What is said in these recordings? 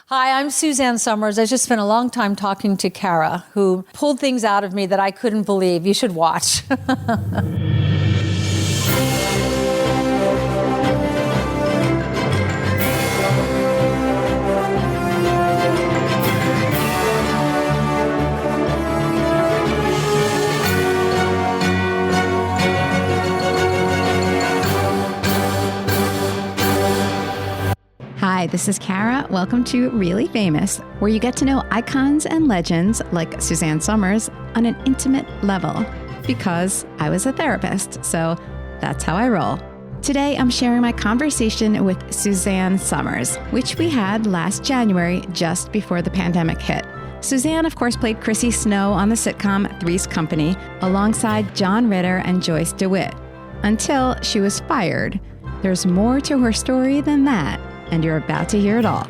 Hi, I'm Suzanne Summers. I just spent a long time talking to Kara, who pulled things out of me that I couldn't believe. You should watch. Hi, this is Kara. Welcome to Really Famous, where you get to know icons and legends like Suzanne Summers on an intimate level. Because I was a therapist, so that's how I roll. Today, I'm sharing my conversation with Suzanne Summers, which we had last January, just before the pandemic hit. Suzanne, of course, played Chrissy Snow on the sitcom Three's Company, alongside John Ritter and Joyce DeWitt, until she was fired. There's more to her story than that, and you're about to hear it all.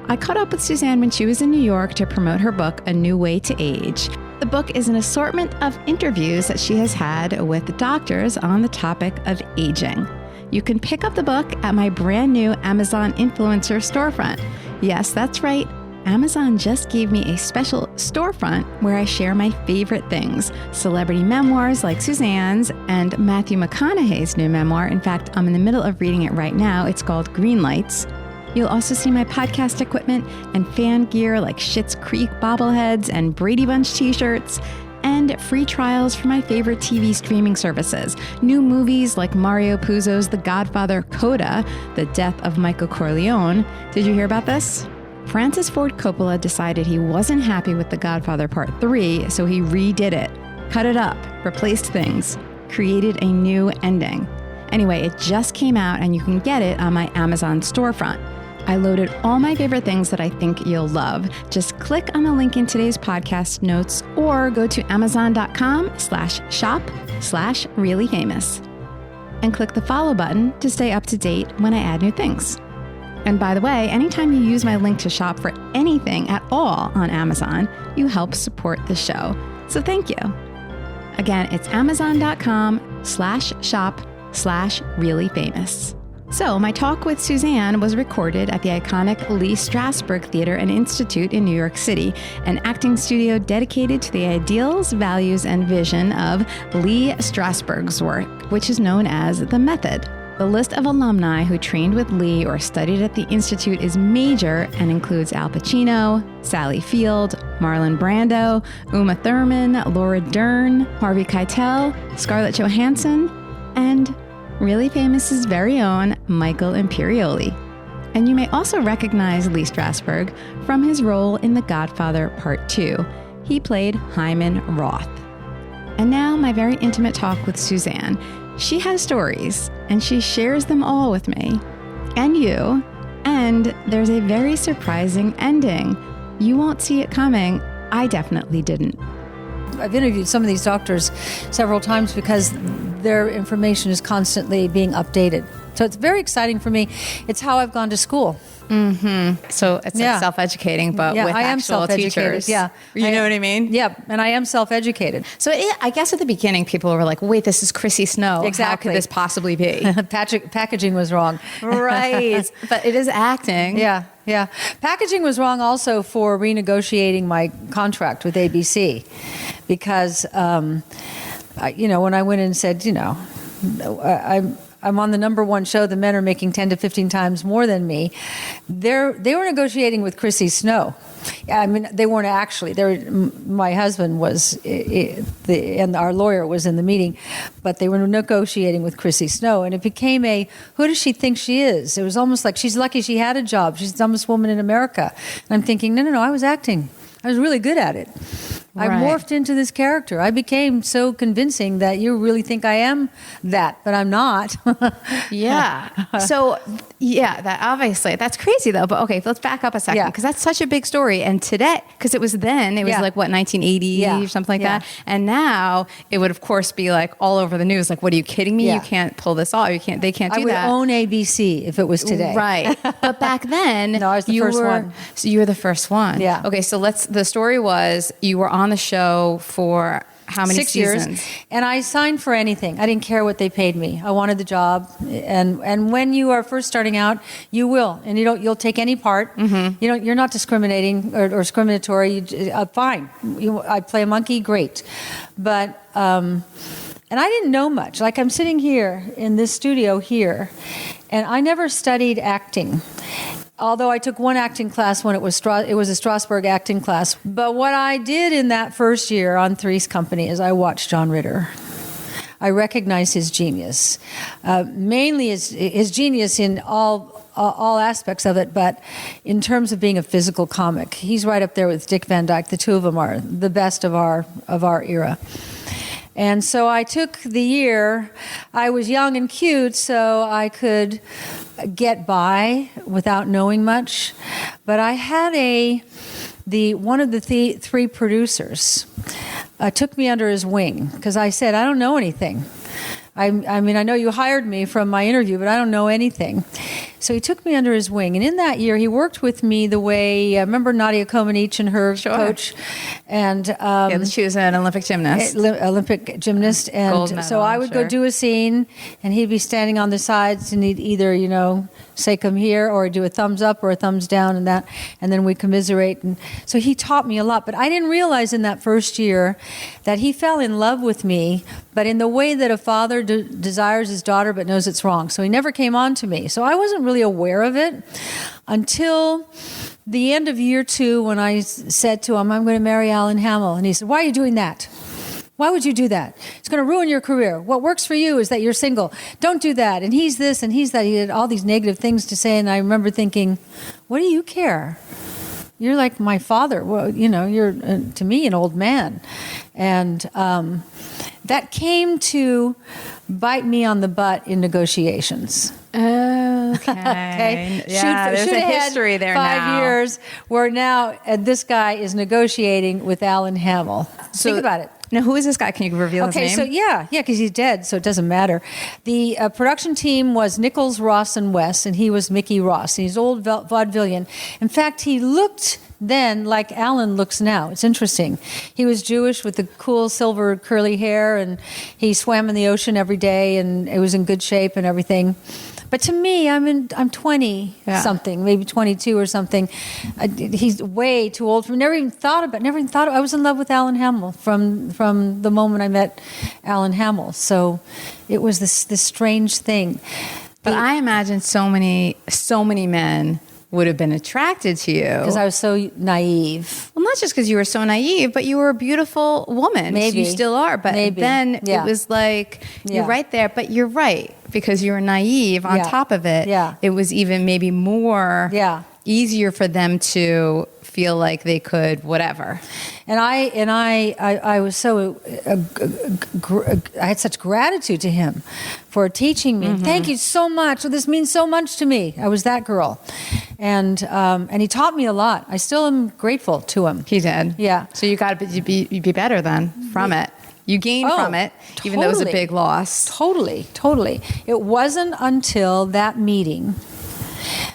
I caught up with Suzanne when she was in New York to promote her book, A New Way to Age. The book is an assortment of interviews that she has had with doctors on the topic of aging. You can pick up the book at my brand new Amazon influencer storefront. Yes, that's right. Amazon just gave me a special storefront where I share my favorite things. Celebrity memoirs like Suzanne's and Matthew McConaughey's new memoir. In fact, I'm in the middle of reading it right now. It's called Green Lights. You'll also see my podcast equipment and fan gear like Schitt's Creek bobbleheads and Brady Bunch t-shirts, and free trials for my favorite TV streaming services. New movies like Mario Puzo's The Godfather Coda, The Death of Michael Corleone. Did you hear about this? Francis Ford Coppola decided he wasn't happy with The Godfather Part 3, so he redid it, cut it up, replaced things, created a new ending. Anyway, it just came out and you can get it on my Amazon storefront. I loaded all my favorite things that I think you'll love. Just click on the link in today's podcast notes or go to amazon.com/shop/reallyfamous and click the follow button to stay up to date when I add new things. And by the way, anytime you use my link to shop for anything at all on Amazon, you help support the show. So thank you. Again, it's amazon.com/shop/reallyfamous. So my talk with Suzanne was recorded at the iconic Lee Strasberg Theater and Institute in New York City, an acting studio dedicated to the ideals, values, and vision of Lee Strasberg's work, which is known as The Method. The list of alumni who trained with Lee or studied at the Institute is major and includes Al Pacino, Sally Field, Marlon Brando, Uma Thurman, Laura Dern, Harvey Keitel, Scarlett Johansson, and Really Famous's very own Michael Imperioli. And you may also recognize Lee Strasberg from his role in The Godfather Part 2. He played Hyman Roth. And now my very intimate talk with Suzanne. She has stories, and she shares them all with me and you. And there's a very surprising ending. You won't see it coming. I definitely didn't. I've interviewed some of these doctors several times because their information is constantly being updated. So it's very exciting for me. It's how I've gone to school. Mm-hmm. So it's like self-educating, but with I am actual teachers. Yeah. You know what I mean? Yeah, and I am self-educated. So I guess at the beginning, people were like, wait, this is Chrissy Snow. Exactly. How could this possibly be? Packaging was wrong. Right. But it is acting. Yeah. Packaging was wrong also for renegotiating my contract with ABC because, when I went in and said, I'm on the number one show. The men are making 10 to 15 times more than me. They were negotiating with Chrissy Snow. I mean, they weren't actually. My husband was, and our lawyer was in the meeting, but they were negotiating with Chrissy Snow, and it became who does she think she is? It was almost like she's lucky she had a job. She's the dumbest woman in America. And I'm thinking, no, I was acting. I was really good at it. I morphed into this character. I became so convincing that you really think I am that, but I'm not. Yeah. So, that obviously, that's crazy though. But okay, let's back up a second because that's such a big story. And today, because it was then, it was like, what, 1980 or something like that? And now it would, of course, be like all over the news. Like, what are you kidding me? You can't pull this off. They can't do that. I would own ABC if it was today. Right. But back then, no, I was the first one. So you were the first one. Yeah. Okay, so the story was you were on the show for How many 6 seasons? years. And I signed for anything. I didn't care what they paid me. I wanted the job. And when you are first starting out, you will. And you'll take any part. You're not discriminating or discriminatory. Fine. I play a monkey, great. But, and I didn't know much. Like I'm sitting here in this studio here, and I never studied acting. Although I took one acting class when it was a Strasberg acting class. But what I did in that first year on Three's Company is I watched John Ritter. I recognized his genius, mainly his genius in all aspects of it, but in terms of being a physical comic, he's right up there with Dick Van Dyke. The two of them are the best of our era. And so I took the year. I was young and cute, so I could get by without knowing much. But I had one of the three producers took me under his wing because I said, I don't know anything. I mean, I know you hired me from my interview, but I don't know anything. So he took me under his wing. And in that year, he worked with me the way, remember Nadia Comaneci and her coach? And she was an Olympic gymnast. Olympic gymnast. And Gold medal, so I would go do a scene, and he'd be standing on the sides, and he'd either, say come here, or do a thumbs up or a thumbs down, and then we commiserate. And so he taught me a lot. But I didn't realize in that first year that he fell in love with me, but in the way that a father desires his daughter but knows it's wrong. So he never came on to me. So I wasn't really aware of it until the end of year 2 when I said to him, I'm going to marry Alan Hamill. And he said, why are you doing that? Why would you do that? It's going to ruin your career. What works for you is that you're single. Don't do that. And he's this and he's that. He had all these negative things to say. And I remember thinking, what do you care? You're like my father. Well, you're to me an old man. And that came to bite me on the butt in negotiations. Okay. Yeah, there's a history there 5 years where now this guy is negotiating with Alan Hamill. So, think about it. Now, who is this guy? Can you reveal his name? Okay, so yeah, because he's dead, so it doesn't matter. The production team was Nichols, Ross, and West, and he was Mickey Ross. And he's old vaudevillian. In fact, he looked then like Alan looks now. It's interesting. He was Jewish with the cool silver curly hair, and he swam in the ocean every day, and it was in good shape and everything. But to me, I'm 20 something, maybe 22 or something. He's way too old for me. Never even thought about. I was in love with Alan Hamill from the moment I met Alan Hamill. So it was this strange thing. But I imagine so many men would have been attracted to you because I was so naive. Well, not just because you were so naive, but you were a beautiful woman. Maybe you still are. But then it was like you're right there. But you're right because you were naive. On top of it, it was even maybe more easier for them to feel like they could whatever. And I was so I had such gratitude to him for teaching me. Thank you so much. This means so much to me. I was that girl, and he taught me a lot. I still am grateful to him. He did. Yeah. So you got to be better then from it. You gained from it, even though it was a big loss. Totally. It wasn't until that meeting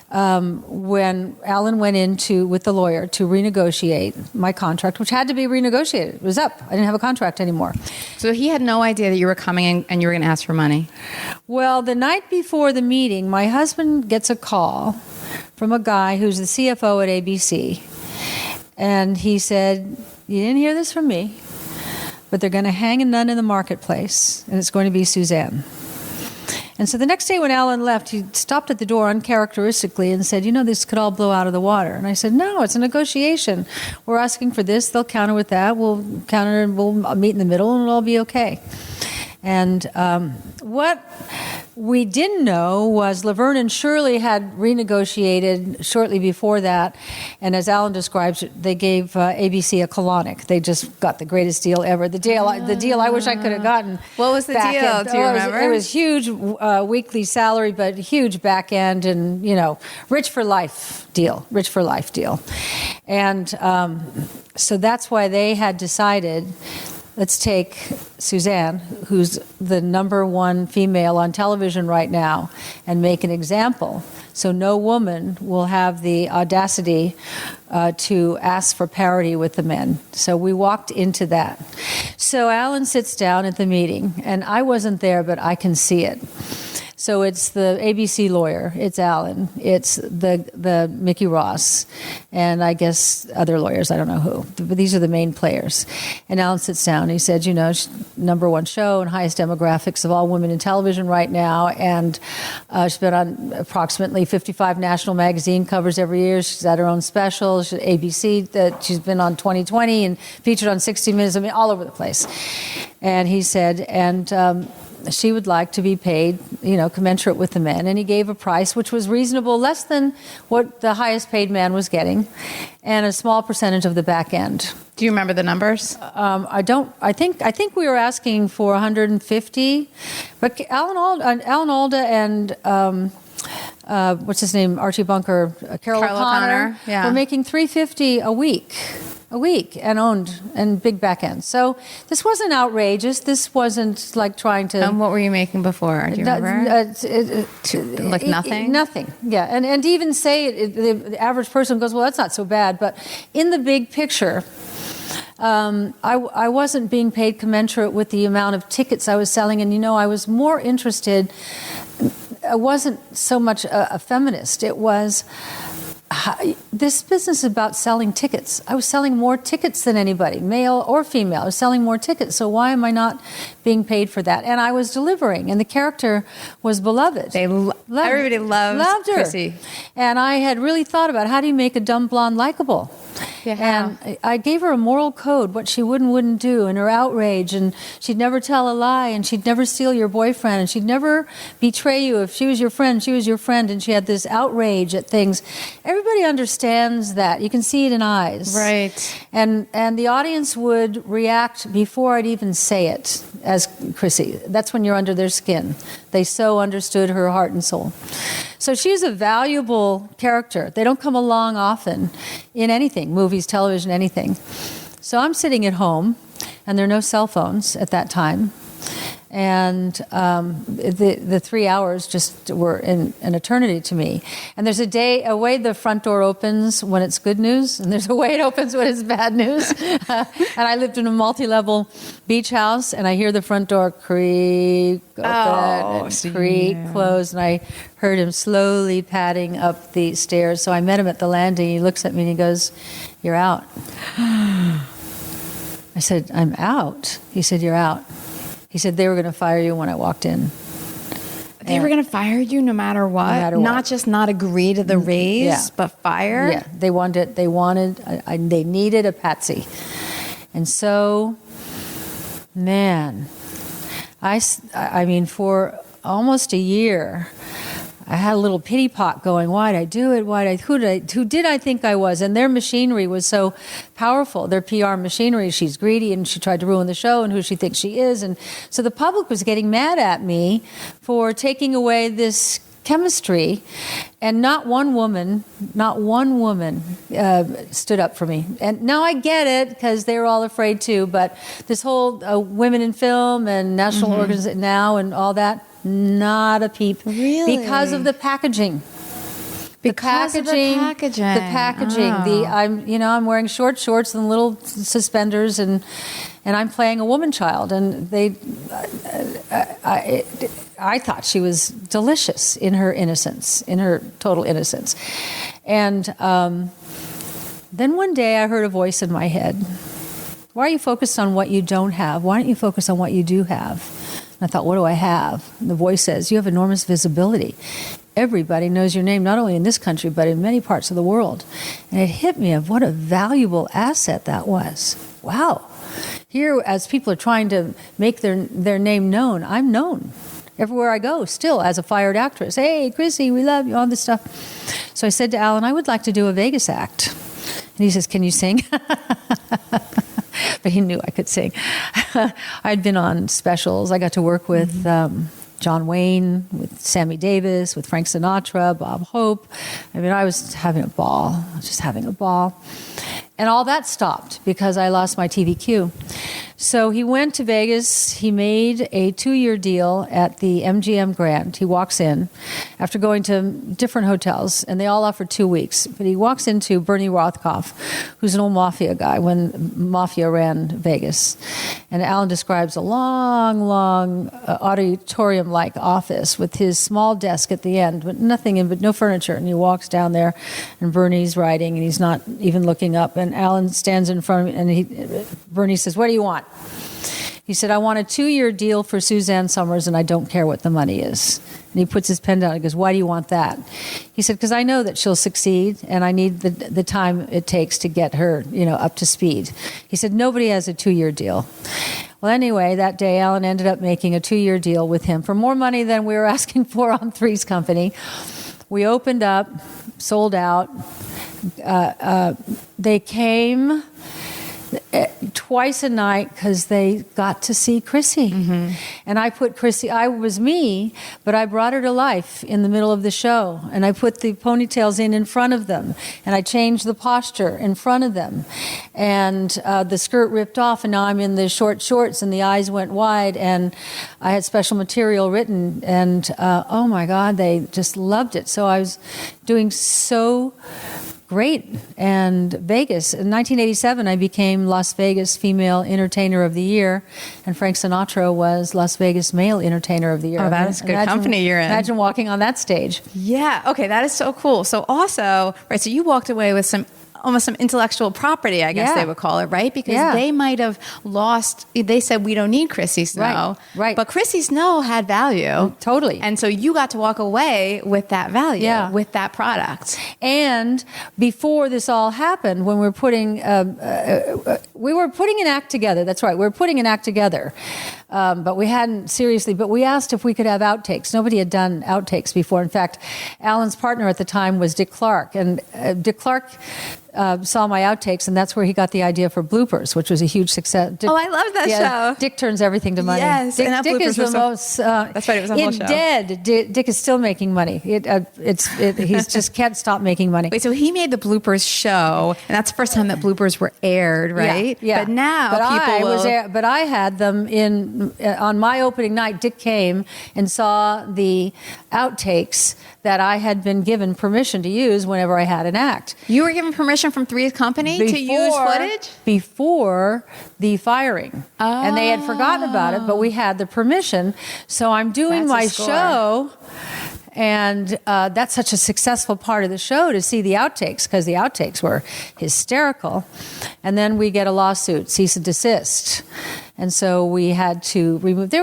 when Alan went with the lawyer to renegotiate my contract, which had to be renegotiated. It was up. I didn't have a contract anymore. So he had no idea that you were coming in and you were going to ask for money? Well, the night before the meeting, my husband gets a call from a guy who's the CFO at ABC. And he said, you didn't hear this from me, but they're going to hang a nun in the marketplace, and it's going to be Suzanne. And so the next day when Alan left, he stopped at the door uncharacteristically and said, this could all blow out of the water. And I said, no, it's a negotiation. We're asking for this. They'll counter with that. We'll counter and we'll meet in the middle and it'll all be okay. And what we didn't know was Laverne and Shirley had renegotiated shortly before that. And as Alan describes it, they gave ABC a colonic. They just got the greatest deal ever. The deal I wish I could have gotten. What was the deal? Do you remember? It was huge weekly salary, but huge back end and, rich for life deal. And so that's why they had decided, let's take Suzanne, who's the #1 female on television right now, and make an example. So no woman will have the audacity to ask for parity with the men. So we walked into that. So Alan sits down at the meeting, and I wasn't there, but I can see it. So it's the ABC lawyer, it's Alan, it's the Mickey Ross, and I guess other lawyers, I don't know who, but these are the main players. And Alan sits down, and he said, you know, #1 show and highest demographics of all women in television right now, and she's been on approximately 55 national magazine covers every year. She's had her own special, she's ABC, that she's been on 2020 and featured on 60 Minutes, I mean, all over the place. And he said, she would like to be paid, you know, commensurate with the men. And he gave a price which was reasonable, less than what the highest paid man was getting, and a small percentage of the back end. Do you remember the numbers? I don't. I think we were asking for 150, but Alan Alda and what's his name, Archie Bunker, Carol O'Connor, yeah, were making $350 a week and owned and big back end. So this wasn't outrageous. This wasn't like trying to. And what were you making before? Do you remember? Like nothing? Nothing, yeah. And to even say it, the average person goes, well, that's not so bad. But in the big picture, I wasn't being paid commensurate with the amount of tickets I was selling. And, you know, I was more interested. I wasn't so much a feminist. It was... This business is about selling tickets. I was selling more tickets than anybody, male or female. I was selling more tickets. So why am I not being paid for that? And I was delivering, and the character was beloved. Everybody loved her. Chrissy. And I had really thought about how do you make a dumb blonde likable? Yeah. And I gave her a moral code, what she would and wouldn't do, and her outrage, and she'd never tell a lie, and she'd never steal your boyfriend, and she'd never betray you. If she was your friend, she was your friend, and she had this outrage at things. Everybody understands that. You can see it in eyes. Right. And the audience would react before I'd even say it as Chrissy. That's when you're under their skin. They so understood her heart and soul. So she's a valuable character. They don't come along often in anything, movies, television, anything. So I'm sitting at home, and there are no cell phones at that time. And the 3 hours just were an eternity to me. And there's a way the front door opens when it's good news, and there's a way it opens when it's bad news. And I lived in a multi-level beach house, and I hear the front door creak open and creak close, and I heard him slowly padding up the stairs. So I met him at the landing. He looks at me and he goes, "You're out." I said, "I'm out?" He said, "You're out." He said, "They were going to fire you when I walked in." They were going to fire you no matter what? No matter what. Not just not agree to the raise, but fire? Yeah, they needed a patsy. And so, man, I mean, for almost a year, I had a little pity pot going. Why'd I do it? Who did I think I was? And their machinery was so powerful. Their PR machinery. She's greedy, and she tried to ruin the show, and who she thinks she is. And so the public was getting mad at me for taking away this chemistry, and not one woman stood up for me. And now I get it, because they were all afraid too. But this whole women in film and national organization now and all that. Not a peep. Really? Because of the packaging. Because of the packaging. I'm wearing short shorts and little suspenders, and I'm playing a woman child, and I thought she was delicious in her innocence, in her total innocence. And then one day I heard a voice in my head. Why are you focused on what you don't have? Why don't you focus on what you do have? And I thought, what do I have? And the voice says, you have enormous visibility. Everybody knows your name, not only in this country, but in many parts of the world. And it hit me of what a valuable asset that was. Wow. Here, as people are trying to make their name known, I'm known everywhere I go, still, as a fired actress. Hey, Chrissy, we love you, all this stuff. So I said to Alan, I would like to do a Vegas act. And he says, can you sing? But he knew I could sing. I'd been on specials. I got to work with John Wayne, with Sammy Davis, with Frank Sinatra, Bob Hope. I mean, I was having a ball, just having a ball. And all that stopped because I lost my TVQ. So he went to Vegas. He made a 2-year deal at the MGM Grand. He walks in after going to different hotels, and they all offer 2 weeks. But he walks into Bernie Rothkopf, who's an old mafia guy when mafia ran Vegas. And Alan describes a long auditorium-like office with his small desk at the end, but nothing in, but no furniture. And he walks down there, and Bernie's writing, and he's not even looking up. And Alan stands in front of him, and Bernie says, "What do you want?" He said, "I want a 2-year deal for Suzanne Somers, and I don't care what the money is." And he puts his pen down and he goes, "Why do you want that?" He said, "Because I know that she'll succeed, and I need the time it takes to get her, up to speed." He said, "Nobody has a 2-year deal." Well, anyway, that day, Alan ended up making a 2-year deal with him for more money than we were asking for on Three's Company. We opened up, sold out. They came twice a night because they got to see Chrissy. Mm-hmm. And I put Chrissy, I was me, but I brought her to life in the middle of the show. And I put the ponytails in front of them. And I changed the posture in front of them. And the skirt ripped off, and now I'm in the short shorts, and the eyes went wide. And I had special material written. And oh my God, they just loved it. So I was doing so great. And Vegas. In 1987, I became Las Vegas Female Entertainer of the Year, and Frank Sinatra was Las Vegas Male Entertainer of the Year. Oh, that is good company you're in. Imagine walking on that stage. Yeah. Okay, that is so cool. So also, right, so you walked away with almost some intellectual property, I guess they would call it, right? Because they might have lost, they said, we don't need Chrissy Snow. Right. But Chrissy Snow had value. Totally. And so you got to walk away with that value, with that product. And before this all happened, when we were putting an act together. That's right. We were putting an act together. But we hadn't seriously, but we asked if we could have outtakes. Nobody had done outtakes before. In fact, Alan's partner at the time was Dick Clark. And Dick Clark saw my outtakes, and that's where he got the idea for bloopers, which was a huge success. I love that show. Dick turns everything to money. Yes, Dick, and that Dick is the most. That's right. It was a whole show. Dead. Dick is still making money. He just can't stop making money. Wait, so he made the bloopers show, and that's the first time that bloopers were aired, right? Yeah. But now but I had them on my opening night. Dick came and saw the outtakes that I had been given permission to use whenever I had an act. You were given permission from Three's Company to use footage? Before the firing. Oh. And they had forgotten about it, but we had the permission. So I'm doing my show, and that's such a successful part of the show to see the outtakes, because the outtakes were hysterical. And then we get a lawsuit, cease and desist. And so we had to remove. They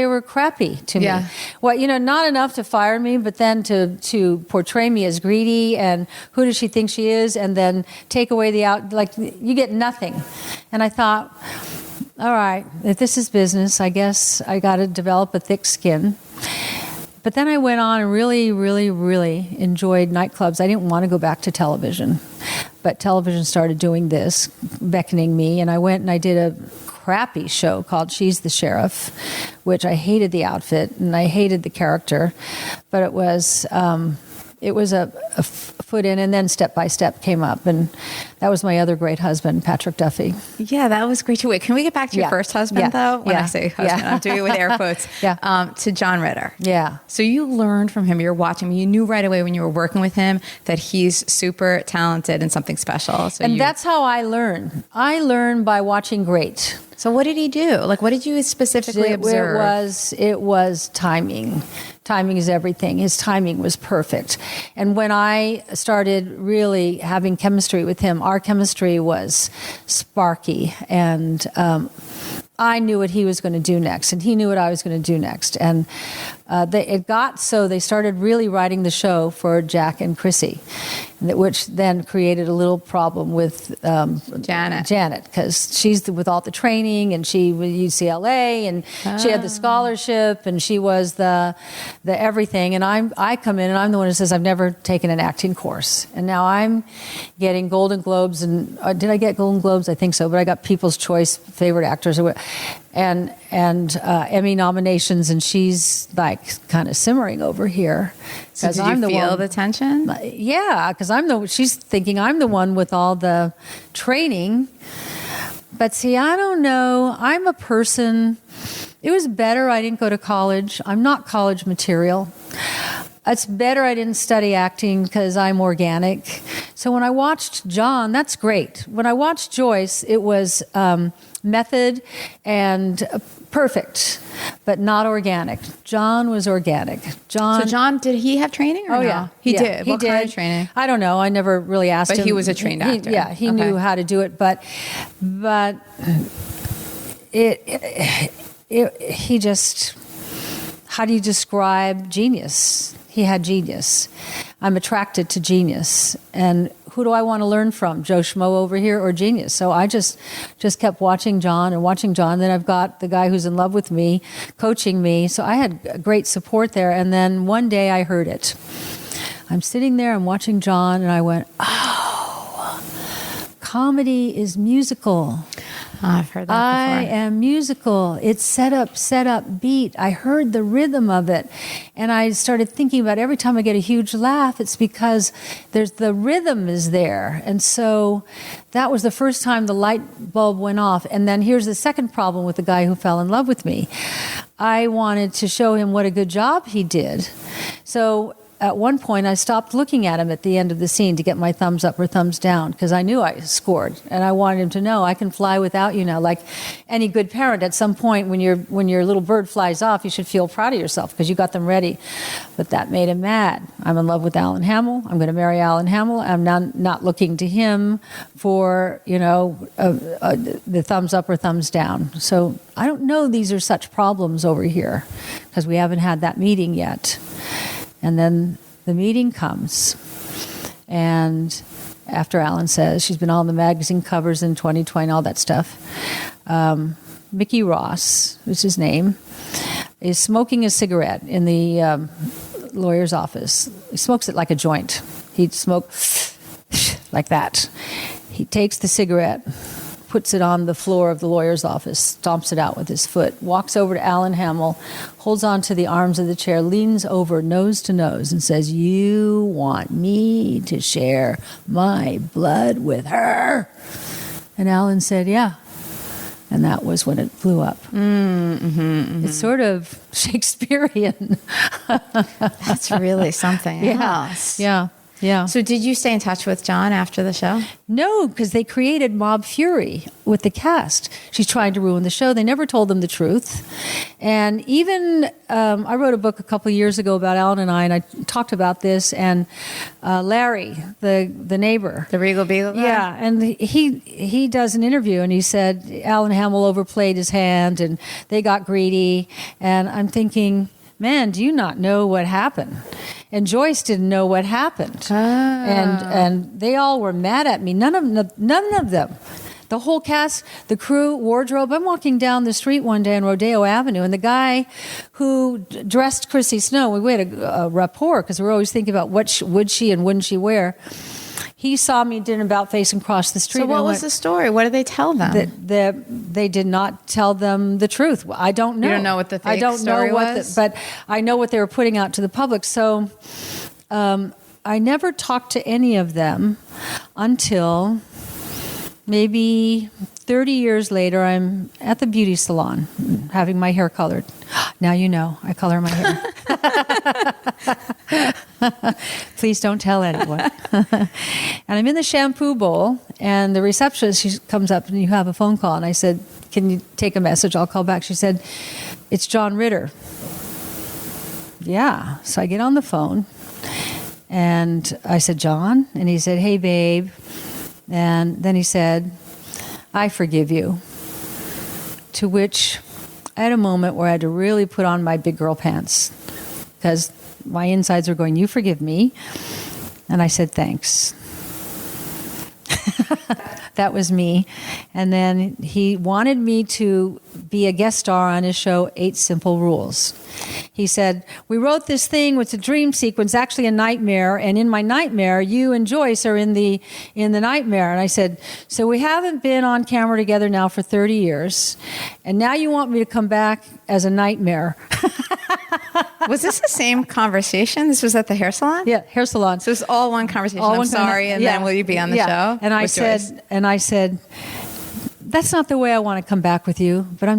were crappy to me. Well, not enough to fire me, but then to portray me as greedy and who does she think she is, and then take away you get nothing. And I thought, all right, if this is business, I guess I got to develop a thick skin. But then I went on and really, really, really enjoyed nightclubs. I didn't want to go back to television, but television started doing this, beckoning me, and I went and I did a crappy show called She's the Sheriff, which I hated the outfit and I hated the character, but it was a foot in, and then Step by Step came up, and that was my other great husband, Patrick Duffy. Yeah, that was great too. Wait, can we get back to your first husband though? When I say husband, I'm doing it with air quotes. To John Ritter. Yeah. So you learned from him. You're watching him. You knew right away when you were working with him that he's super talented and something special. So that's how I learned. I learned by watching great. So what did he do? Like, what did you specifically observe? It was timing. Timing is everything. His timing was perfect. And when I started really having chemistry with him, our chemistry was sparky, and I knew what he was going to do next, and he knew what I was going to do next. And it got so they started really writing the show for Jack and Chrissy, which then created a little problem with Janet, because she's with all the training, and she was UCLA, and she had the scholarship, and she was the everything. And I come in, and I'm the one who says I've never taken an acting course, and now I'm getting Golden Globes, and did I get Golden Globes? I think so, but I got People's Choice Favorite Actors, and Emmy nominations, and she's like kind of simmering over here. So did you feel the tension? Yeah, because she's thinking I'm the one with all the training. But see, I don't know. I'm a person. It was better I didn't go to college. I'm not college material. It's better I didn't study acting because I'm organic. So when I watched John, that's great. When I watched Joyce, it was method and perfect, but not organic. John was organic. So John, did he have training? Or Oh, no? yeah. He Yeah, did. What kind of training? I don't know. I never really asked him. But he was a trained actor. He knew how to do it. But he just, how do you describe genius? He had genius. I'm attracted to genius. And who do I want to learn from? Joe Schmo over here or genius? So I just kept watching John. Then I've got the guy who's in love with me, coaching me. So I had great support there. And then one day I heard it. I'm sitting there, I'm watching John, and I went, oh, comedy is musical. Oh, I've heard that before. I am musical. It's set up, beat. I heard the rhythm of it. And I started thinking about every time I get a huge laugh, it's because the rhythm is there. And so that was the first time the light bulb went off. And then here's the second problem with the guy who fell in love with me. I wanted to show him what a good job he did. So at one point, I stopped looking at him at the end of the scene to get my thumbs up or thumbs down because I knew I scored, and I wanted him to know I can fly without you now. Like any good parent, at some point when your little bird flies off, you should feel proud of yourself because you got them ready. But that made him mad. I'm in love with Alan Hamill. I'm going to marry Alan Hamill. I'm not looking to him for the thumbs up or thumbs down. So I don't know these are such problems over here because we haven't had that meeting yet. And then the meeting comes, and after Alan says, she's been on the magazine covers in 2020, all that stuff, Mickey Ross, who's his name, is smoking a cigarette in the lawyer's office. He smokes it like a joint. He'd smoke like that. He takes the cigarette, puts it on the floor of the lawyer's office, stomps it out with his foot, walks over to Alan Hamill, holds on to the arms of the chair, leans over nose to nose and says, "You want me to share my blood with her?" And Alan said, "Yeah." And that was when it blew up. It's sort of Shakespearean. That's really something else. Yeah. So did you stay in touch with John after the show? No, because they created mob fury with the cast. She's trying to ruin the show. They never told them the truth. And even, I wrote a book a couple of years ago about Alan and I talked about this, and Larry, the neighbor. The Regal Beagle guy? Yeah, and he does an interview, and he said Alan Hamill overplayed his hand, and they got greedy. And I'm thinking, man, do you not know what happened? And Joyce didn't know what happened. And they all were mad at me. None of them. The whole cast, the crew, wardrobe. I'm walking down the street one day on Rodeo Avenue, and the guy who dressed Chrissy Snow, we had a rapport because we're always thinking about what would she and wouldn't she wear. He saw me, did an about face, and crossed the street. So what was the story? What did they tell them? They did not tell them the truth. I don't know. You don't know what the fake story was? But I know what they were putting out to the public. So I never talked to any of them until maybe 30 years later. I'm at the beauty salon having my hair colored. Now you know, I color my hair. Please don't tell anyone. And I'm in the shampoo bowl, and the receptionist, she comes up, and you have a phone call. And I said, "Can you take a message? I'll call back." She said, "It's John Ritter." Yeah. So I get on the phone, and I said, "John?" And he said, "Hey, babe." And then he said, "I forgive you." To which I had a moment where I had to really put on my big girl pants because my insides were going, "You forgive me?" And I said, "Thanks." That was me. And then he wanted me to be a guest star on his show, 8 Simple Rules. He said, "We wrote this thing with a dream sequence, actually a nightmare, and in my nightmare, you and Joyce are in the nightmare." And I said, "So we haven't been on camera together now for 30 years, and now you want me to come back as a nightmare?" Was this the same conversation? This was at the hair salon? Yeah, hair salon. So it was all one conversation. I'm sorry, and then will you be on the show? And I said, that's not the way I want to come back with you, but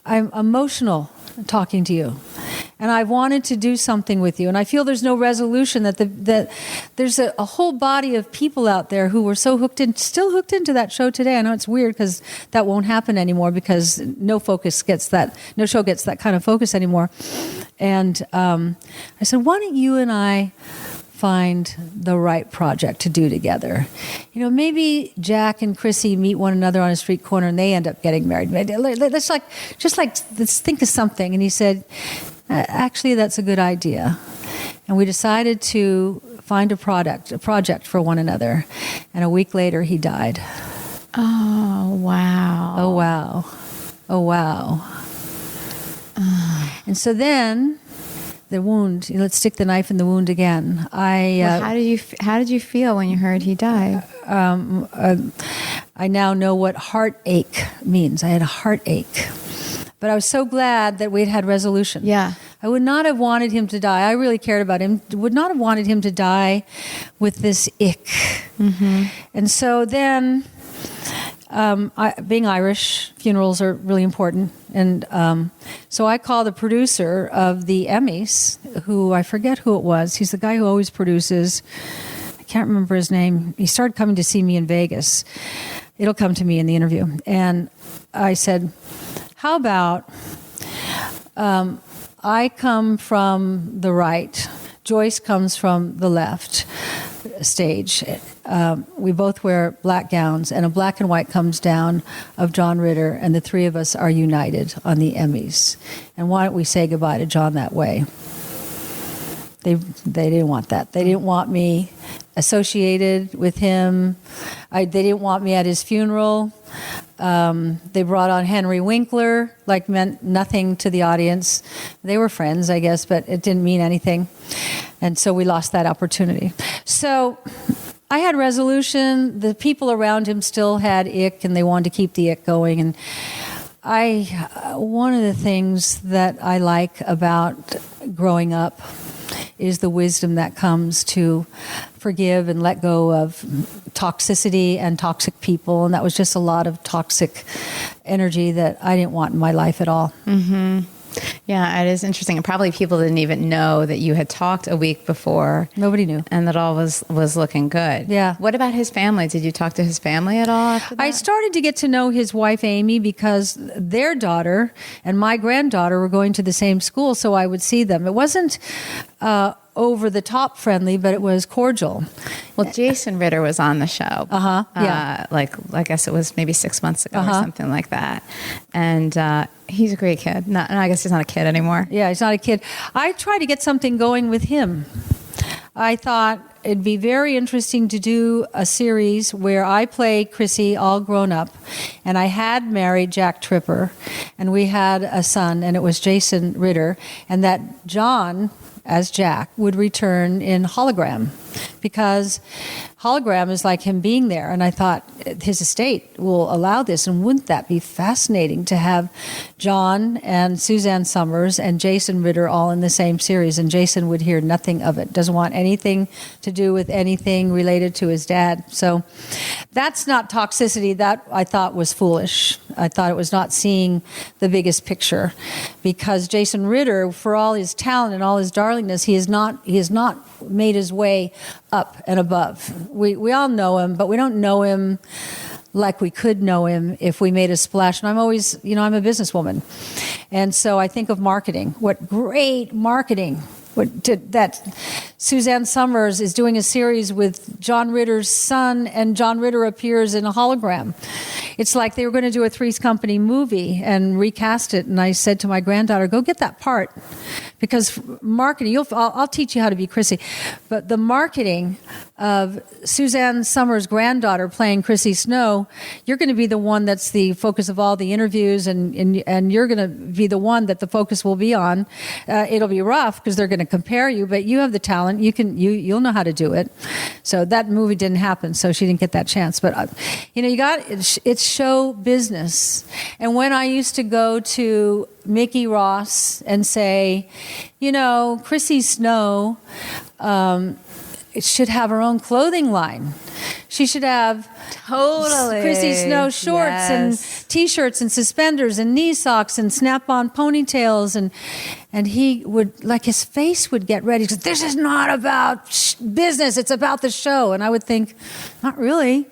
I'm emotional talking to you. And I wanted to do something with you. And I feel there's no resolution, that there's a whole body of people out there who were so still hooked into that show today. I know it's weird because that won't happen anymore, because no show gets that kind of focus anymore. And I said, why don't you and I find the right project to do together? Maybe Jack and Chrissy meet one another on a street corner and they end up getting married. Let's think of something. And he said, actually, that's a good idea. And we decided to find a project for one another. And a week later, he died. Oh, wow. Oh, wow. Oh, wow. And so then the wound, let's stick the knife in the wound again. How did you feel when you heard he died? I now know what heartache means. I had a heartache. But I was so glad that we'd had resolution. Yeah. I would not have wanted him to die. I really cared about him. Would not have wanted him to die with this ick. Mm-hmm. And so then, being Irish, funerals are really important. And so I called the producer of the Emmys, who I forget who it was. He's the guy who always produces. I can't remember his name. He started coming to see me in Vegas. It'll come to me in the interview. And I said, how about I come from the right, Joyce comes from the left stage. We both wear black gowns, and a black and white comes down of John Ritter, and the three of us are united on the Emmys. And why don't we say goodbye to John that way? They didn't want that. They didn't want me associated with him. They didn't want me at his funeral. They brought on Henry Winkler, meant nothing to the audience. They were friends, I guess, but it didn't mean anything. And so we lost that opportunity. So I had resolution. The people around him still had ick, and they wanted to keep the ick going. And one of the things that I like about growing up is the wisdom that comes to forgive and let go of toxicity and toxic people. And that was just a lot of toxic energy that I didn't want in my life at all. Mm-hmm. Yeah, it is interesting. And probably people didn't even know that you had talked a week before. Nobody knew. And that all was looking good. Yeah. What about his family? Did you talk to his family at all after that? I started to get to know his wife, Amy, because their daughter and my granddaughter were going to the same school, so I would see them. It wasn't over the top friendly, but it was cordial. Well, Jason Ritter was on the show. Yeah. I guess it was maybe 6 months ago or something like that. And he's a great kid. No, I guess he's not a kid anymore. Yeah, he's not a kid. I tried to get something going with him. I thought it'd be very interesting to do a series where I play Chrissy all grown up, and I had married Jack Tripper, and we had a son, and it was Jason Ritter, and that John, as Jack, would return in hologram, because hologram is like him being there. And I thought his estate will allow this, and wouldn't that be fascinating to have John and Suzanne Summers and Jason Ritter all in the same series, and Jason would hear nothing of it, doesn't want anything to do with anything related to his dad. So that's not toxicity. That I thought was foolish. I thought it was not seeing the biggest picture, because Jason Ritter, for all his talent and all his darlingness, he has not made his way up and above. We all know him, but we don't know him like we could know him if we made a splash. And I'm always, I'm a businesswoman. And so I think of marketing. What great marketing. That Suzanne Summers is doing a series with John Ritter's son, and John Ritter appears in a hologram. It's like they were going to do a Three's Company movie and recast it. And I said to my granddaughter, go get that part. Because marketing, I'll teach you how to be Chrissy. But the marketing of Suzanne Summers' granddaughter playing Chrissy Snow, you're going to be the one that's the focus of all the interviews, and you're going to be the one that the focus will be on. It'll be rough because they're going to compare you, but you have the talent. You'll know how to do it. So that movie didn't happen, so she didn't get that chance. But it's show business. And when I used to go to Mickey Ross and say, Chrissy Snow it should have her own clothing line. She should have Totally. Chrissy Snow shorts and T-shirts and suspenders and knee socks and snap-on ponytails, and he would, like, his face would get ready. Because this is not about business; it's about the show. And I would think, not really.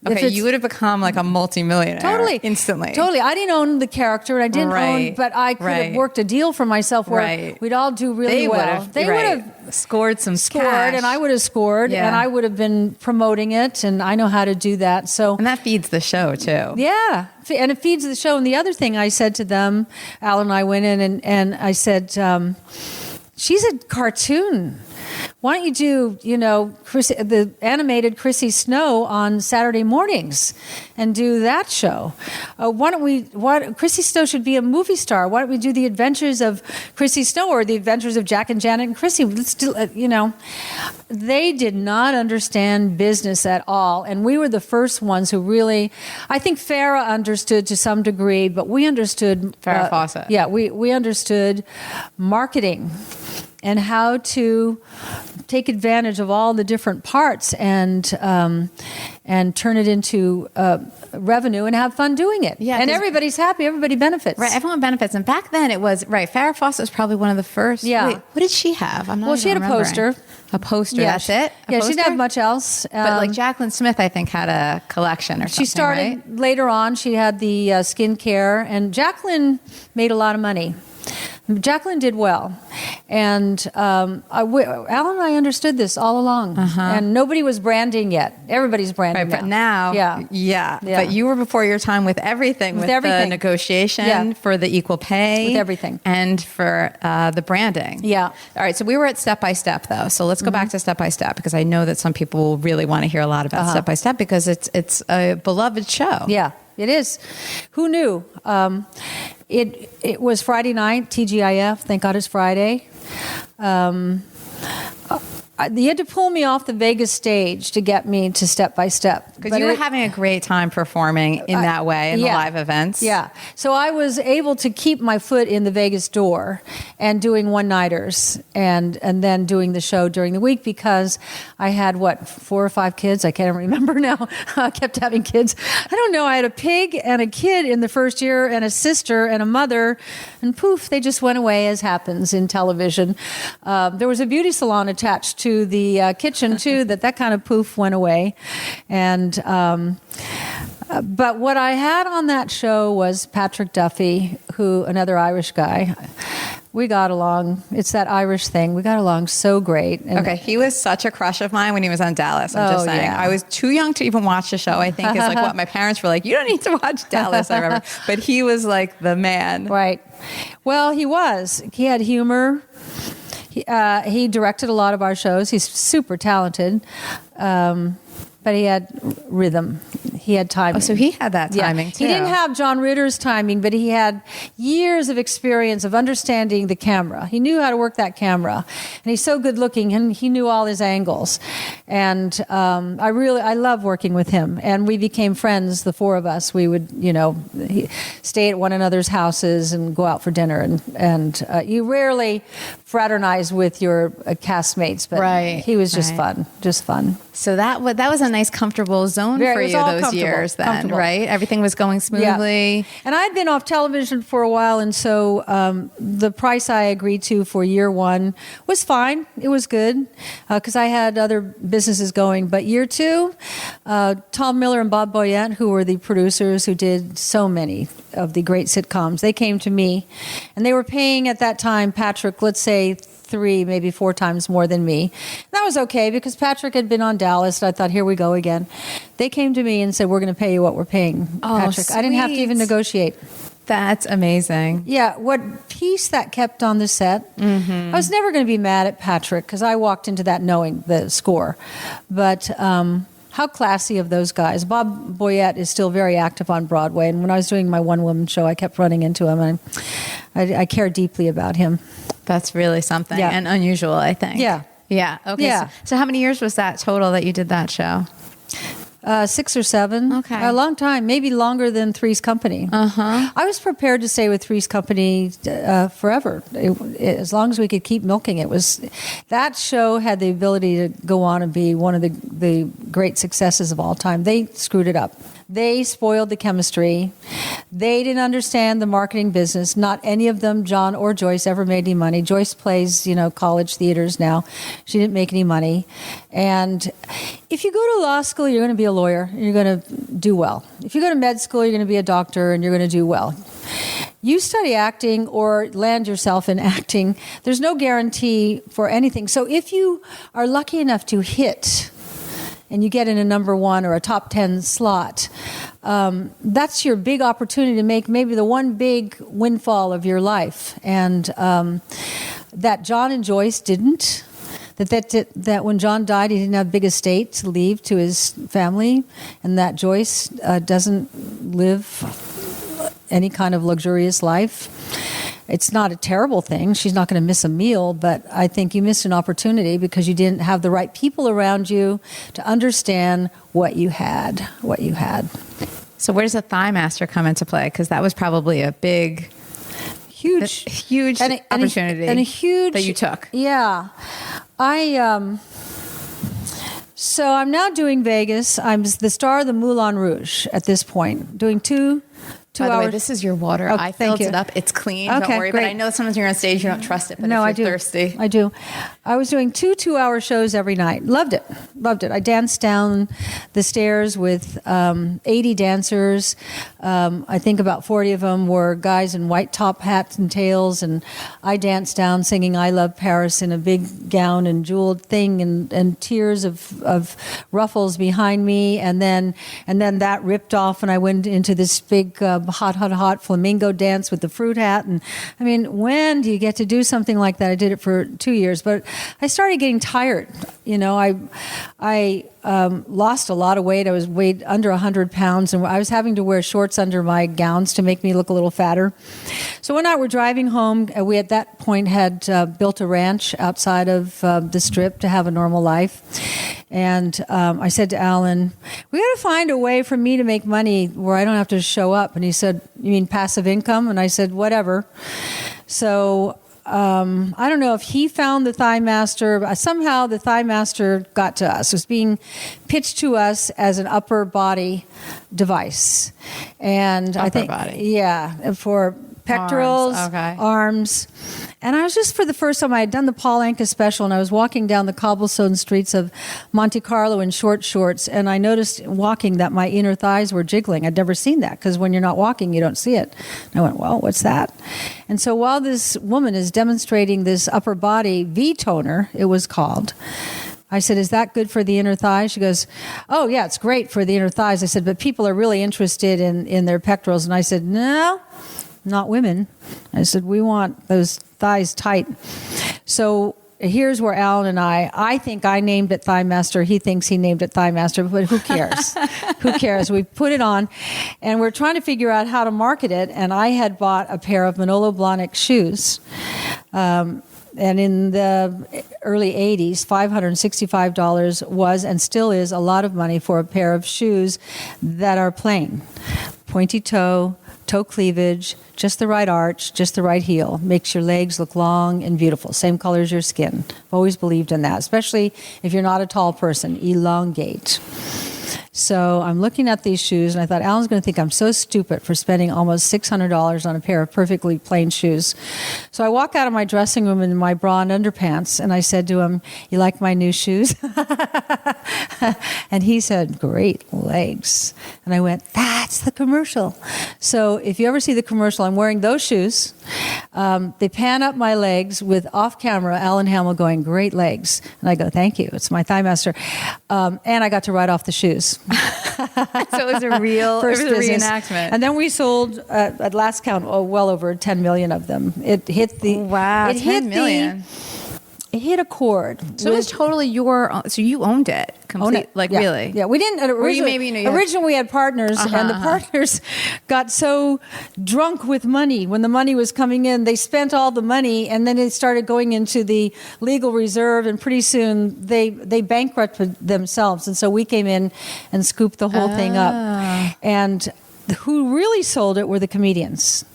Okay, you would have become like a multimillionaire. Totally. Instantly. Totally. I didn't own the character, and I didn't own, but I could have worked a deal for myself where we'd all do really well. They would have scored some cash. and I would have scored, and I would have been promoting it, and I know how to do that. So, and that feeds the show too. Yeah, and it feeds the show. And the other thing I said to them, Al and I went in, and I said, she's a cartoon. Why don't you do, the animated Chrissy Snow on Saturday mornings and do that show? Chrissy Snow should be a movie star. Why don't we do the adventures of Chrissy Snow or the adventures of Jack and Janet and Chrissy? Let's do, They did not understand business at all. And we were the first ones who really, I think Farrah understood to some degree, but we understood. Farrah Fawcett. Yeah, we understood marketing and how to take advantage of all the different parts and turn it into revenue and have fun doing it. Yeah, and everybody's happy. Everybody benefits. Right, everyone benefits. And back then it was, Farrah Fawcett was probably one of the first. Yeah. Wait, what did she have? I'm not she had a poster. A poster, that's it? She didn't have much else. But like Jacqueline Smith, I think, had a collection or something, she started later on. She had the skincare. And Jacqueline made a lot of money. Jacqueline did well, and Alan and I understood this all along, and nobody was branding yet. Everybody's branding but now, yeah. But you were before your time with everything, with the negotiation for the equal pay, with everything, and for the branding. Yeah. All right. So we were at Step by Step, though. So let's go back to Step by Step, because I know that some people will really want to hear a lot about Step by Step, because it's a beloved show. Yeah. It is. Who knew? It was Friday night, TGIF. Thank God it's Friday. You had to pull me off the Vegas stage to get me to Step by Step. Because you were having a great time performing in that way in the live events. Yeah. So I was able to keep my foot in the Vegas door and doing one-nighters and then doing the show during the week, because I had, 4 or 5 kids? I can't remember now. I kept having kids. I don't know. I had a pig and a kid in the first year and a sister and a mother, and poof, they just went away, as happens in television. There was a beauty salon attached to the kitchen too, that kind of poof went away. And but what I had on that show was Patrick Duffy, another Irish guy. We got along. It's that Irish thing. We got along so great. And he was such a crush of mine when he was on Dallas. I'm just saying. Yeah. I was too young to even watch the show, I think, is like what my parents were like, you don't need to watch Dallas, I remember. But he was like the man. Right. Well, he was. He had humor. He directed a lot of our shows. He's super talented. But he had rhythm. He had timing. Oh, so he had that timing too. He didn't have John Ritter's timing, but he had years of experience of understanding the camera. He knew how to work that camera. And he's so good looking, and he knew all his angles. And I love working with him. And we became friends, the 4 of us. We would, stay at one another's houses and go out for dinner. And you rarely fraternize with your castmates, but he was just fun. So that was a nice, comfortable zone for you those years then, right? Everything was going smoothly. Yeah. And I'd been off television for a while, and so the price I agreed to for year 1 was fine. It was good, because I had other businesses going. But year 2, Tom Miller and Bob Boyette, who were the producers who did so many of the great sitcoms, they came to me, and they were paying at that time Patrick, let's say, 3, maybe 4 times more than me. That was okay, because Patrick had been on Dallas, and I thought, here we go again. They came to me and said, we're going to pay you what we're paying Patrick. Sweet. I didn't have to even negotiate. That's amazing. Yeah, what peace that kept on the set. I was never going to be mad at Patrick, because I walked into that knowing the score. But how classy of those guys. Bob Boyette is still very active on Broadway, and when I was doing my one-woman show, I kept running into him, and I care deeply about him. That's really something and unusual, I think. Yeah. Yeah. Okay. Yeah. So how many years was that total that you did that show? 6 or 7. Okay. A long time, maybe longer than Three's Company. Uh-huh. I was prepared to stay with Three's Company forever, as long as we could keep milking it. That show had the ability to go on and be one of the great successes of all time. They screwed it up. They spoiled the chemistry. They didn't understand the marketing business. Not any of them, John or Joyce, ever made any money. Joyce plays, college theaters now. She didn't make any money. And if you go to law school, you're going to be a lawyer. And you're going to do well. If you go to med school, you're going to be a doctor and you're going to do well. You study acting or land yourself in acting, there's no guarantee for anything. So if you are lucky enough to hit and you get in a number 1 or a top 10 slot, that's your big opportunity to make maybe the one big windfall of your life. And that John and Joyce didn't. That when John died, he didn't have a big estate to leave to his family, and that Joyce doesn't live any kind of luxurious life. It's not a terrible thing. She's not going to miss a meal, but I think you missed an opportunity because you didn't have the right people around you to understand what you had. So where does the Thighmaster come into play? Because that was probably a big, huge opportunity and a huge that you took. Yeah, So I'm now doing Vegas. I'm the star of the Moulin Rouge at this point, doing two By the hours. way, this is your water. Oh, I thank filled you. it up. It's clean. Okay, Don't worry. great. But I know sometimes you're on stage, you don't trust it. But No, if you're I do. thirsty. I do. I was doing 2-hour shows every night. Loved it. I danced down the stairs with 80 dancers. I think about 40 of them were guys in white top hats and tails, and I danced down singing "I Love Paris" in a big gown and jeweled thing, and tears of ruffles behind me, and then that ripped off, and I went into this big hot flamingo dance with the fruit hat. And I mean, when do you get to do something like that? I did it for 2 years, but I started getting tired. I lost a lot of weight. I was weighed under 100 pounds, and I was having to wear shorts under my gowns to make me look a little fatter. So one night we're driving home. We at that point had built a ranch outside of the Strip to have a normal life. And I said to Alan, we got to find a way for me to make money where I don't have to show up. And he said, you mean passive income? And I said, whatever. So I don't know if he found the Thighmaster, but somehow the Thighmaster got to us. It was being pitched to us as an upper body device. And I think, for pectorals, arms. And I was just, for the first time, I had done the Paul Anka special, and I was walking down the cobblestone streets of Monte Carlo in short shorts, and I noticed walking that my inner thighs were jiggling. I'd never seen that, because when you're not walking, you don't see it. And I went, well, what's that? And so while this woman is demonstrating this upper body V-toner, it was called, I said, is that good for the inner thighs? She goes, oh, yeah, it's great for the inner thighs. I said, but people are really interested in their pectorals. And I said, no, not women. I said, we want those thighs tight. So here's where Alan and I think I named it Thighmaster. He thinks he named it Thighmaster, but who cares? Who cares? We put it on, and we're trying to figure out how to market it. And I had bought a pair of Manolo Blahnik shoes. And in the early 80s, $565 was and still is a lot of money for a pair of shoes that are plain. Pointy toe cleavage, just the right arch, just the right heel. Makes your legs look long and beautiful. Same color as your skin. I've always believed in that, especially if you're not a tall person. Elongate. So I'm looking at these shoes, and I thought, Alan's going to think I'm so stupid for spending almost $600 on a pair of perfectly plain shoes. So I walk out of my dressing room in my bra and underpants, and I said to him, you like my new shoes? And he said, great legs. And I went, that's the commercial. So if you ever see the commercial, I'm wearing those shoes. They pan up my legs with off-camera Alan Hamill going, great legs. And I go, thank you. It's my Thighmaster. And I got to ride off the shoes. So it was a real reenactment. And then we sold, at last count, well over 10 million of them. It hit the... Wow, 10 million. hit a chord. So it was totally so you owned it completely, really? Yeah, we didn't originally we had partners, and the partners got so drunk with money. When the money was coming in, they spent all the money, and then it started going into the legal reserve, and pretty soon they bankrupted themselves. And so we came in and scooped the whole thing up. And who really sold it were the comedians.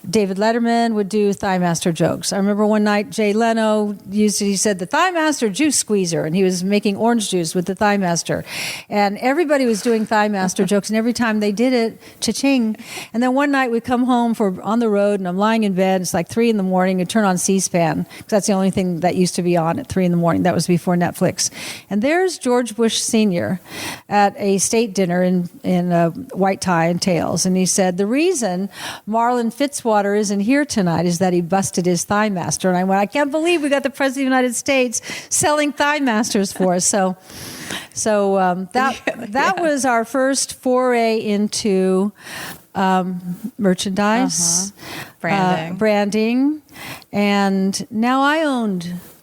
David Letterman would do Thighmaster jokes. I remember one night Jay Leno he said the Thighmaster juice squeezer, and he was making orange juice with the Thighmaster. And everybody was doing Thighmaster jokes, and every time they did it, cha-ching. And then one night we come home on the road, and I'm lying in bed. It's like 3 a.m. I turn on C-SPAN, because that's the only thing that used to be on at 3 a.m. That was before Netflix. And there's George Bush Sr. at a state dinner in a white tie and tails. And he said, the reason Marlon Fitzwater isn't here tonight is that he busted his Thighmaster. And I went, I can't believe we got the President of the United States selling Thighmasters for us. So that was our first foray into merchandise, branding. And now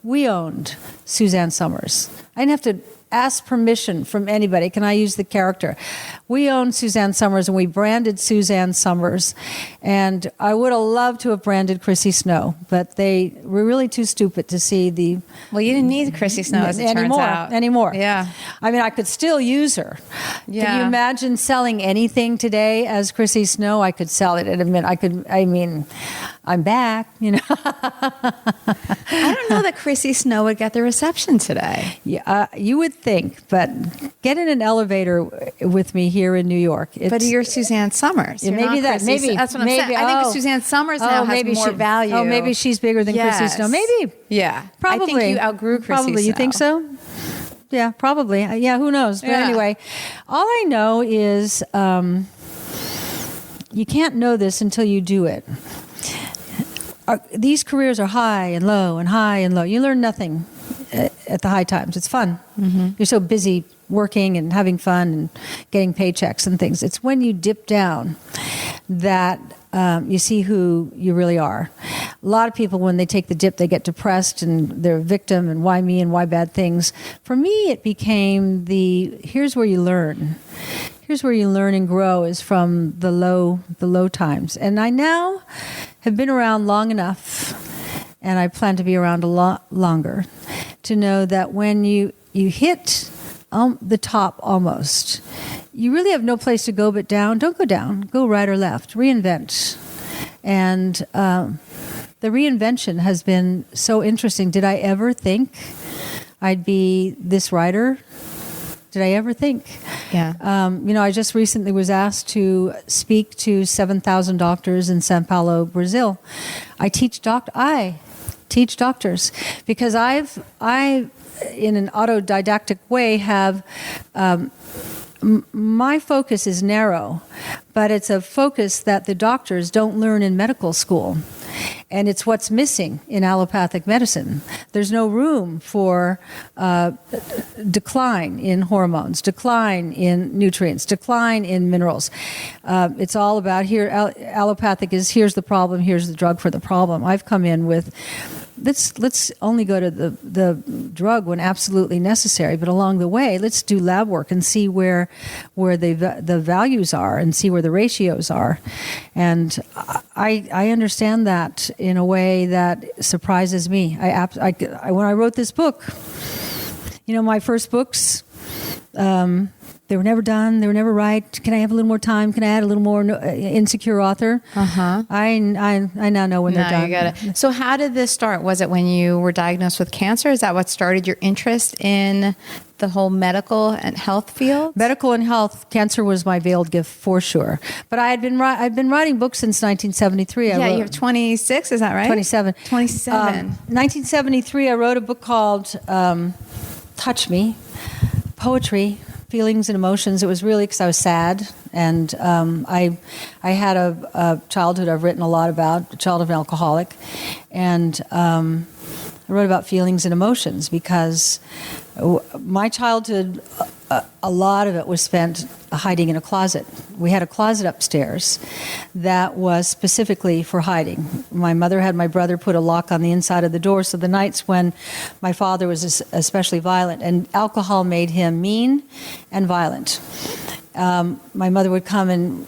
we owned Suzanne Somers. I didn't have to ask permission from anybody. Can I use the character? We owned Suzanne Somers, and we branded Suzanne Somers. And I would have loved to have branded Chrissy Snow, but they were really too stupid to see the... Well, you didn't need Chrissy Snow, as it turns out. Anymore. Yeah. I mean, I could still use her. Yeah. Can you imagine selling anything today as Chrissy Snow? I could sell it at a minute. I'm back, I don't know that Chrissy Snow would get the reception today. Yeah, you would think, but get in an elevator with me here in New York. But you're Suzanne Somers. Yeah, maybe that's what I'm saying. I think Suzanne Somers now has more value. Oh, maybe she's bigger than Chrissy Snow. Maybe. Yeah. Probably. I think you outgrew Chrissy Probably. Snow. You think so? Yeah, probably. Yeah, who knows? But anyway, all I know is you can't know this until you do it. These careers are high and low and high and low. You learn nothing at the high times. It's fun. Mm-hmm. You're so busy working and having fun and getting paychecks and things. It's when you dip down that you see who you really are. A lot of people, when they take the dip, they get depressed and they're a victim and why me and why bad things. For me, it became here's where you learn. Here's where you learn and grow is from the low times. And I now have been around long enough, and I plan to be around a lot longer, to know that when you hit the top almost, you really have no place to go but down. Don't go down. Go right or left. Reinvent. And the reinvention has been so interesting. Did I ever think I'd be this writer? Did I ever think? Yeah. I just recently was asked to speak to 7,000 doctors in Sao Paulo, Brazil. I teach doctors because I, in an autodidactic way, have my focus is narrow, but it's a focus that the doctors don't learn in medical school. And it's what's missing in allopathic medicine. There's no room for decline in hormones, decline in nutrients, decline in minerals. It's all about allopathic is here's the problem, here's the drug for the problem. I've come in with let's only go to the drug when absolutely necessary, but along the way, let's do lab work and see where the values are and see where the ratios are. And I understand that in a way that surprises me. When I wrote this book, my first books, they were never done. They were never right. Can I have a little more time? Can I add a little more insecure author? Uh-huh. I now know when they're done. You got it. So how did this start? Was it when you were diagnosed with cancer? Is that what started your interest in the whole medical and health field? Medical and health. Cancer was my veiled gift for sure. But I've been writing books since 1973. You have 26, is that right? 27. 1973, I wrote a book called Touch Me, Poetry, Feelings and Emotions. It was really because I was sad, and I had a childhood I've written a lot about, a child of an alcoholic, and I wrote about feelings and emotions because my childhood, a lot of it was spent hiding in a closet. We had a closet upstairs that was specifically for hiding. My mother had my brother put a lock on the inside of the door, so the nights when my father was especially violent, and alcohol made him mean and violent. My mother would come and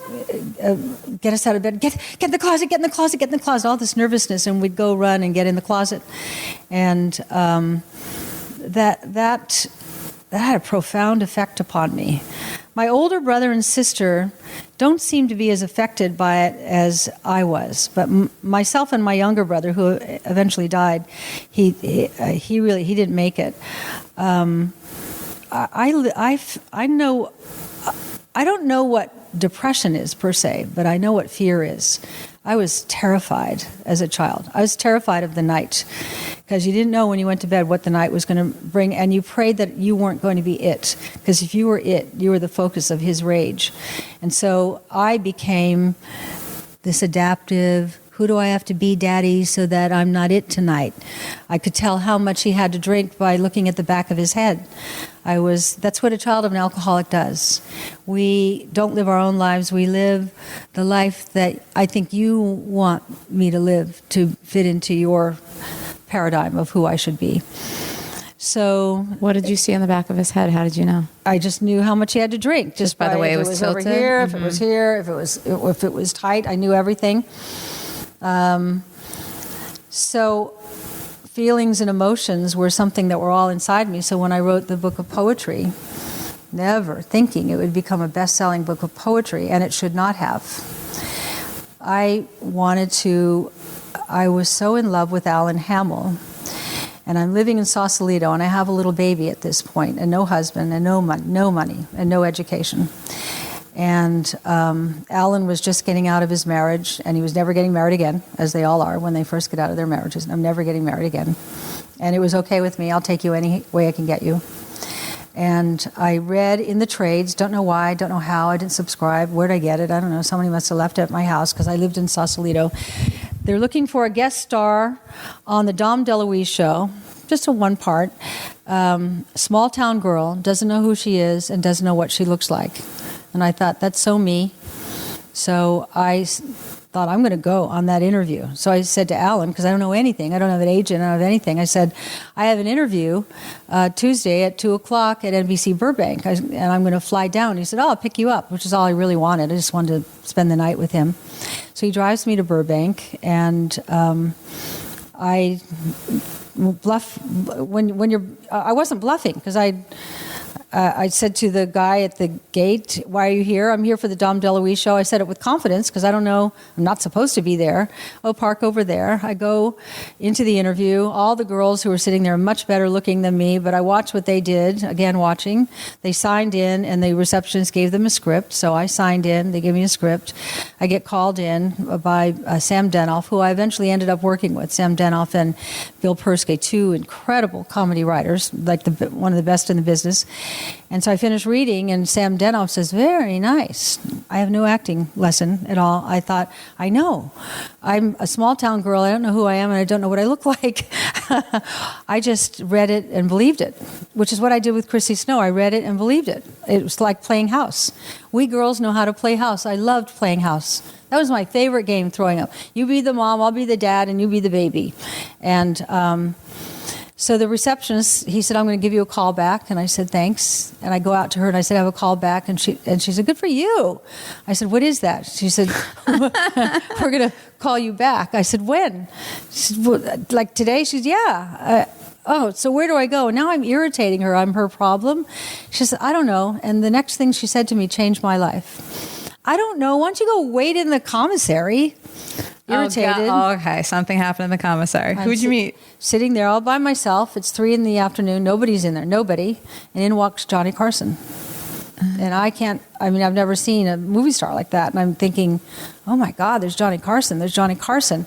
get us out of bed, get in the closet, get in the closet, get in the closet, all this nervousness, and we'd go run and get in the closet. And that had a profound effect upon me. My older brother and sister don't seem to be as affected by it as I was, but myself and my younger brother, who eventually died, he didn't make it. I don't know what depression is per se, but I know what fear is. I was terrified as a child. I was terrified of the night because you didn't know when you went to bed what the night was going to bring, and you prayed that you weren't going to be it, because if you were it, you were the focus of his rage. And so I became this adaptive, who do I have to be, Daddy, so that I'm not it tonight? I could tell how much he had to drink by looking at the back of his head. That's what a child of an alcoholic does. We don't live our own lives. We live the life that I think you want me to live to fit into your paradigm of who I should be. So, what did you see on the back of his head? How did you know? I just knew how much he had to drink. Just by the way it was tilted? Over here, if it was here, if it was tight, I knew everything. So feelings and emotions were something that were all inside me. So when I wrote the book of poetry, never thinking it would become a best-selling book of poetry, and it should not have. I was so in love with Alan Hamill, and I'm living in Sausalito, and I have a little baby at this point, and no husband, and no money, and no education. And Alan was just getting out of his marriage, and he was never getting married again, as they all are when they first get out of their marriages. I'm never getting married again. And it was okay with me. I'll take you any way I can get you. And I read in the trades, don't know why, don't know how, I didn't subscribe. Where'd I get it? I don't know. Somebody must have left it at my house because I lived in Sausalito. They're looking for a guest star on the Dom DeLuise show, just a one part. Small town girl, doesn't know who she is and doesn't know what she looks like. And I thought, that's so me. So I thought, I'm going to go on that interview. So I said to Alan, because I don't know anything, I don't have an agent, I don't have anything. I said, I have an interview Tuesday at 2 o'clock at NBC Burbank, and I'm going to fly down. He said, I'll pick you up, which is all I really wanted. I just wanted to spend the night with him. So he drives me to Burbank, and I bluff when you're. I wasn't bluffing because I said to the guy at the gate, why are you here? I'm here for the Dom DeLuise show. I said it with confidence because I don't know, I'm not supposed to be there. Oh, park over there. I go into the interview. All the girls who were sitting there are much better looking than me, but I watched what they did, again watching. They signed in and the receptionist gave them a script, so I signed in. They gave me a script. I get called in by Sam Denoff, who I eventually ended up working with. Sam Denoff and Bill Persky, two incredible comedy writers, like one of the best in the business. And so I finished reading, and Sam Denoff says, very nice. I have no acting lesson at all. I thought, I know. I'm a small-town girl. I don't know who I am, and I don't know what I look like. I just read it and believed it, which is what I did with Chrissy Snow. I read it and believed it. It was like playing house. We girls know how to play house. I loved playing house. That was my favorite game, throwing up. You be the mom, I'll be the dad, and you be the baby. And so the receptionist, he said, I'm going to give you a call back. And I said, thanks. And I go out to her and I said, I have a call back. And she said, good for you. I said, what is that? She said, we're going to call you back. I said, when? She said, well, like today? She said, yeah. Oh, so where do I go? Now I'm irritating her. I'm her problem. She said, I don't know. And the next thing she said to me changed my life. I don't know. Why don't you go wait in the commissary? Irritated. Oh, okay. Something happened in the commissary. Who'd you meet? Sitting there all by myself. It's 3 p.m. Nobody's in there. Nobody. And in walks Johnny Carson. And I've never seen a movie star like that. And I'm thinking, oh my God, there's Johnny Carson. There's Johnny Carson.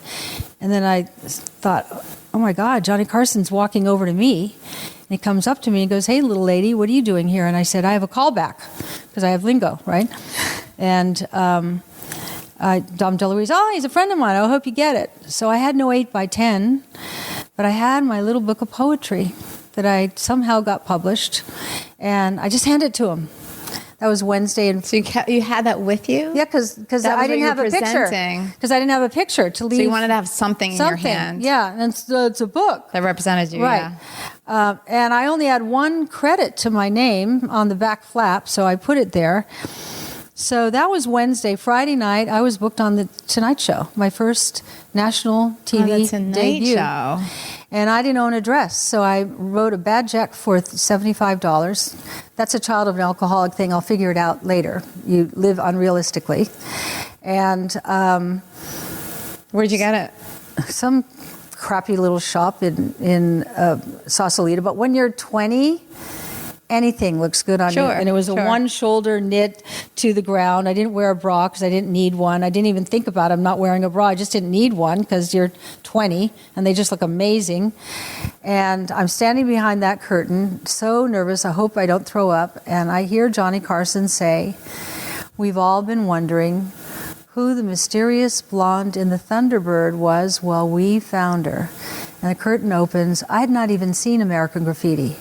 And then I thought, oh my God, Johnny Carson's walking over to me. And he comes up to me and goes, hey, little lady, what are you doing here? And I said, I have a call back because I have lingo, right? And Dom DeLuise, he's a friend of mine. I hope you get it. So I had no 8x10, but I had my little book of poetry that I somehow got published, and I just handed it to him. That was Wednesday. And So you had that with you? yeah, because I didn't have a picture. Because I didn't have a picture to leave. So you wanted to have something in your hand. Yeah, and it's a book. That represented you, right. Yeah. And I only had one credit to my name on the back flap, so I put it there. So that was Wednesday. Friday night, I was booked on the Tonight Show, my first national TV debut. Show. And I didn't own a dress, so I wrote a bad check for $75. That's a child of an alcoholic thing. I'll figure it out later. You live unrealistically. And where'd you get it? Some crappy little shop in Sausalito. But when you're 20... anything looks good on you. And it was a one-shoulder knit to the ground. I didn't wear a bra because I didn't need one. I didn't even think about I'm not wearing a bra. I just didn't need one because you're 20 and they just look amazing. And I'm standing behind that curtain, so nervous. I hope I don't throw up. And I hear Johnny Carson say, "We've all been wondering who the mysterious blonde in the Thunderbird was. Well, we found her." And the curtain opens. I had not even seen American Graffiti.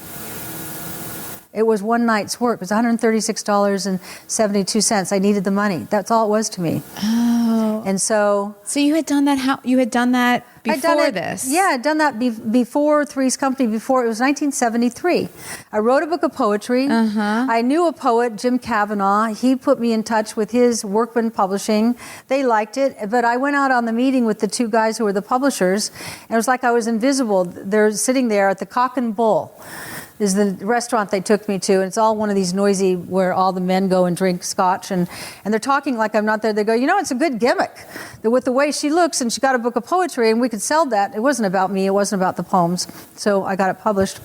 It was one night's work. It was $136.72. I needed the money. That's all it was to me. Oh. And so you had done that. You had done that before this? Yeah, I'd done that before Three's Company. Before, it was 1973. I wrote a book of poetry. I knew a poet, Jim Kavanaugh. He put me in touch with his Workman Publishing. They liked it, but I went out on the meeting with the two guys who were the publishers, and it was like I was invisible. They're sitting there at the Cock and Bull. Is the restaurant they took me to, and it's all one of these noisy where all the men go and drink scotch, and they're talking like I'm not there. They go, it's a good gimmick with the way she looks, and she got a book of poetry, and we could sell that. It wasn't about me. It wasn't about the poems. So I got it published,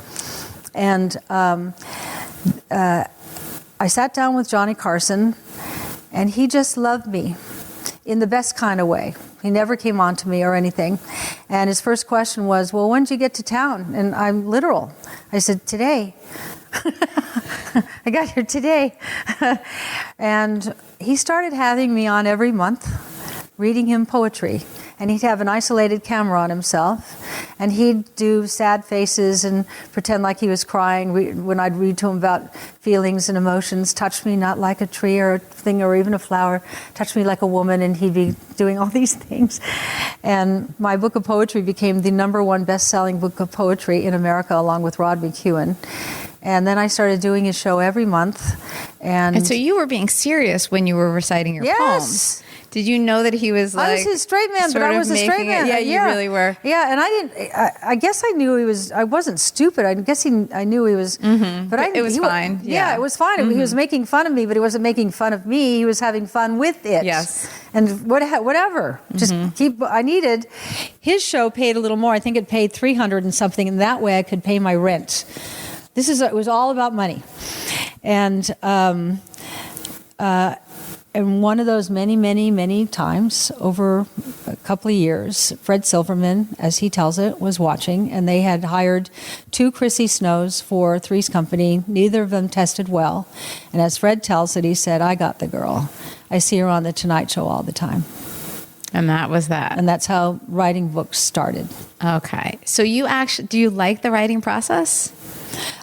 and I sat down with Johnny Carson, and he just loved me in the best kind of way. He never came on to me or anything. And his first question was, "Well, when did you get to town?" And I'm literal. I said, "Today." I got here today. And he started having me on every month, reading him poetry. And he'd have an isolated camera on himself. And he'd do sad faces and pretend like he was crying when I'd read to him about feelings and emotions. Touch me not like a tree or a thing or even a flower. Touch me like a woman. And he'd be doing all these things. And my book of poetry became the #1 best-selling book of poetry in America, along with Rod McEwen. And then I started doing his show every month. And so you were being serious when you were reciting your poems. Did you know that he was like... I was his straight man, but I was a straight man. Yeah, you really were. Yeah, and I guess I knew he was... I wasn't stupid. I guess I knew he was... But it was fine. Yeah, it was fine. He was making fun of me, but he wasn't making fun of me. He was having fun with it. Yes. And whatever. Just keep... I needed... His show paid a little more. I think it paid $300 and something, and that way I could pay my rent. It was all about money. And one of those many, many, many times over a couple of years, Fred Silverman, as he tells it, was watching, and they had hired 2 Chrissy Snows for Three's Company. Neither of them tested well. And as Fred tells it, he said, "I got the girl. I see her on the Tonight Show all the time." And that was that. And that's how writing books started. Okay. So do you like the writing process?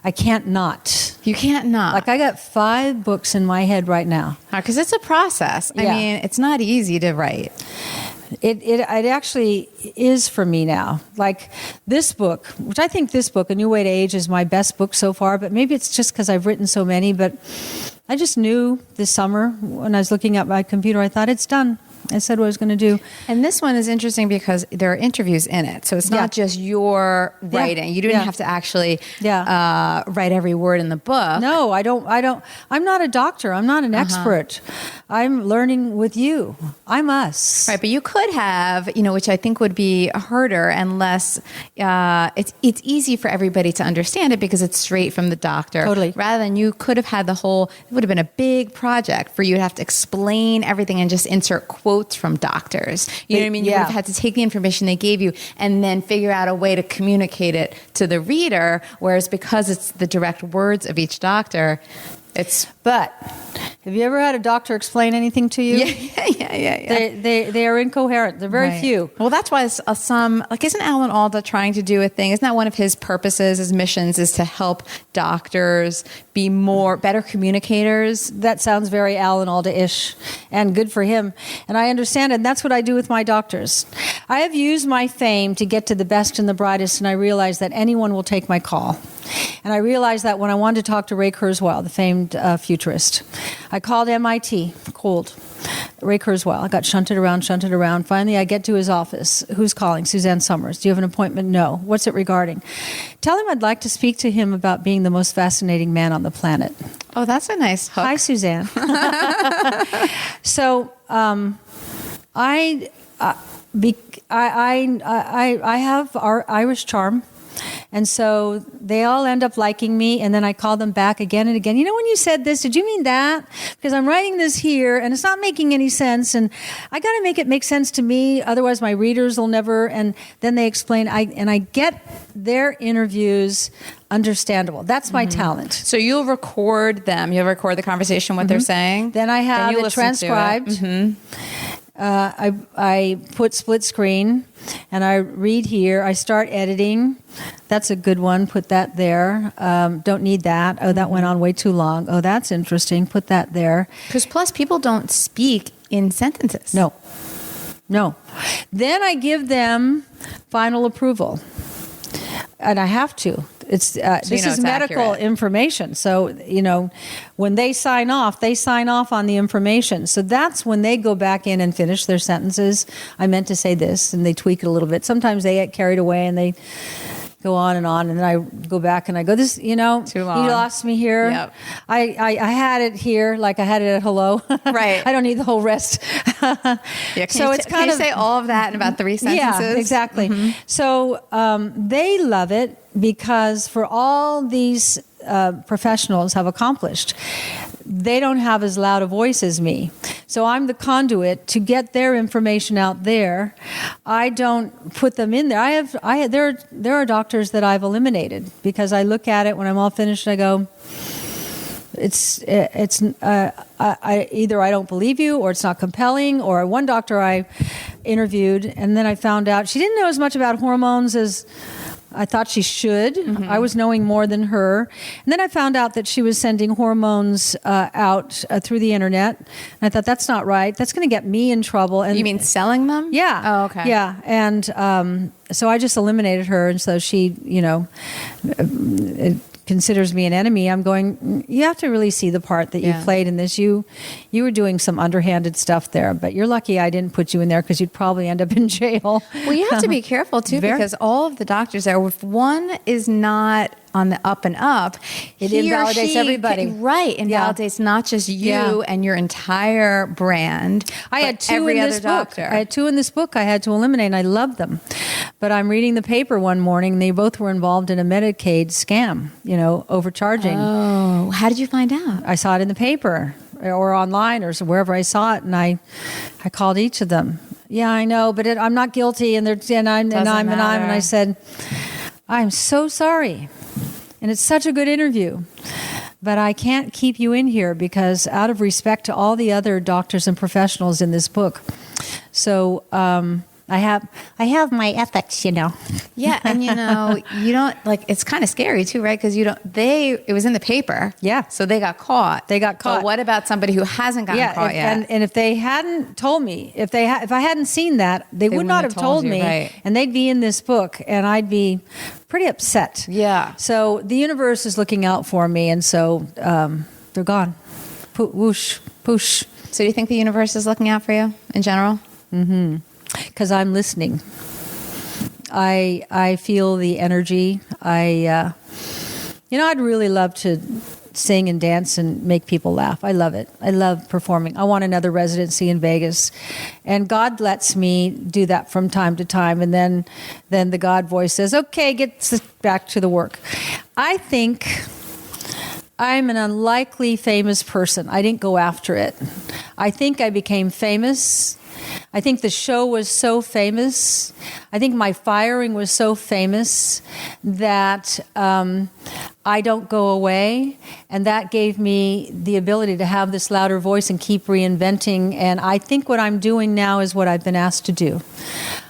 I can't not. You can't not. Like, I got 5 books in my head right now. Because it's a process. I mean, it's not easy to write. It actually is for me now. Like this book, which I think this book, A New Way to Age, is my best book so far, but maybe it's just because I've written so many, but I just knew this summer when I was looking at my computer, I thought it's done. I said what I was going to do. And this one is interesting because there are interviews in it. So it's not just your writing. You didn't have to actually write every word in the book. No, I don't. I'm not a doctor. I'm not an expert. I'm learning with you. I'm us. Right, but you could have, which I think would be harder and less, it's easy for everybody to understand it because it's straight from the doctor. Totally. Rather than you could have had it would have been a big project for you to have to explain everything and just insert quotes from doctors. You know what I mean? You would have had to take the information they gave you and then figure out a way to communicate it to the reader, whereas because it's the direct words of each doctor, But Have you ever had a doctor explain anything to you? Yeah. They are incoherent. They're very few. Well, that's why some, like, isn't Alan Alda trying to do a thing? Isn't that one of his purposes, his missions, is to help doctors be better communicators? That sounds very Alan Alda-ish, and good for him. And I understand it, and that's what I do with my doctors. I have used my fame to get to the best and the brightest, and I realize that anyone will take my call. And I realized that when I wanted to talk to Ray Kurzweil, the famed futurist. I called MIT, cold. Ray Kurzweil. I got shunted around. Finally, I get to his office. Who's calling? Suzanne Summers. Do you have an appointment? No. What's it regarding? Tell him I'd like to speak to him about being the most fascinating man on the planet. Oh, that's a nice hook. Hi, Suzanne. So, I have our Irish charm. And so they all end up liking me, and then I call them back again and again. You know, when you said this, did you mean that? Because I'm writing this here, and it's not making any sense, and I got to make it make sense to me, otherwise my readers will never. And then they explain, I get their interviews understandable. That's my talent. So you'll record them. You'll record the conversation, what they're saying. Then I have it transcribed. I put split screen, and I read here. I start editing. That's a good one. Put that there. Don't need that. Oh, that went on way too long. Oh, that's interesting. Put that there. Because plus people don't speak in sentences. No. Then I give them final approval. And I have to. This is medical information. So, when they sign off on the information. So that's when they go back in and finish their sentences. I meant to say this, and they tweak it a little bit. Sometimes they get carried away and they go on, and then I go back and I go, this, too long. You lost me here. Yep. I had it here, like I had it at hello. Right. I don't need the whole rest. Can you say all of that in about 3 sentences? Yeah, exactly. So they love it because for all these professionals have accomplished, they don't have as loud a voice as me. So I'm the conduit to get their information out there. I don't put them in there. There are doctors that I've eliminated because I look at it when I'm all finished and I go, either I don't believe you, or it's not compelling. Or one doctor I interviewed, and then I found out she didn't know as much about hormones as I thought she should. I was knowing more than her. And then I found out that she was sending hormones out through the internet. And I thought, that's not right. That's going to get me in trouble. And you mean selling them? Yeah. Oh, okay. Yeah. And so I just eliminated her. And so she, considers me an enemy. I'm going, you have to really see the part that you played in this. You were doing some underhanded stuff there, but you're lucky I didn't put you in there because you'd probably end up in jail. Well, you have to be careful too, because all of the doctors there, if one is not on the up and up, it invalidates everybody. Invalidates not just you and your entire brand. I had two in this book. I had two in this book I had to eliminate, and I loved them. But I'm reading the paper one morning, and they both were involved in a Medicaid scam, overcharging. Oh, how did you find out? I saw it in the paper or online or wherever I saw it, and I called each of them. Yeah, I know, but I'm not guilty, and I said, I'm so sorry. And it's such a good interview, but I can't keep you in here because out of respect to all the other doctors and professionals in this book. So I have my ethics, Yeah, and you don't it's kind of scary too, right? Because it was in the paper. Yeah. So they got caught. But what about somebody who hasn't gotten caught yet? And if they hadn't told me, if I hadn't seen that, they would not have told me, right. And they'd be in this book, and I'd be pretty upset. Yeah. So the universe is looking out for me, and so they're gone. Whoosh, poosh. So do you think the universe is looking out for you in general? Mm-hmm. Because I'm listening. I feel the energy. I'd really love to sing and dance and make people laugh. I love it. I love performing. I want another residency in Vegas. And God lets me do that from time to time. And then the God voice says, okay, get back to the work. I think I'm an unlikely famous person. I didn't go after it. I think I became famous. I think the show was so famous. I think my firing was so famous that I don't go away, and that gave me the ability to have this louder voice and keep reinventing, and I think what I'm doing now is what I've been asked to do.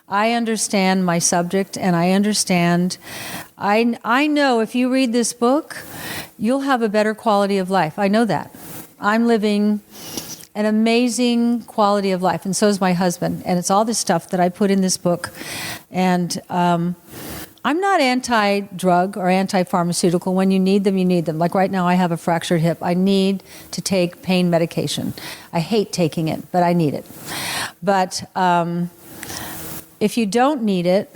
I understand my subject, and I understand, I know if you read this book, you'll have a better quality of life. I know that. I'm living an amazing quality of life, and so is my husband, and it's all this stuff that I put in this book, and I'm not anti-drug or anti-pharmaceutical. When you need them, you need them. Like right now, I have a fractured hip. I need to take pain medication. I hate taking it, but I need it. But if you don't need it,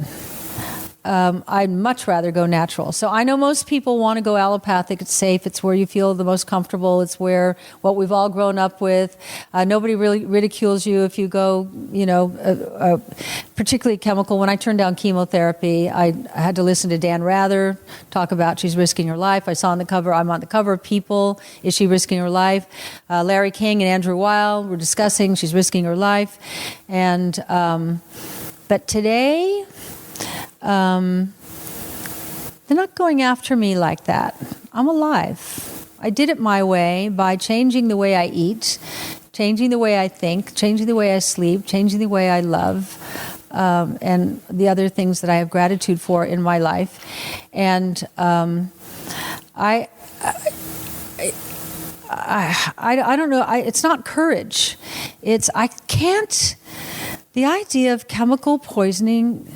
I'd much rather go natural. So I know most people want to go allopathic. It's safe. It's where you feel the most comfortable. It's where what we've all grown up with. Nobody really ridicules you if you go, particularly chemical. When I turned down chemotherapy, I had to listen to Dan Rather talk about she's risking her life. I saw on the cover, I'm on the cover of People, is she risking her life? Larry King and Andrew Weil were discussing she's risking her life. And but today, they're not going after me like that. I'm alive. I did it my way by changing the way I eat, changing the way I think, changing the way I sleep, changing the way I love, and the other things that I have gratitude for in my life. And I don't know. It's not courage. The idea of chemical poisoning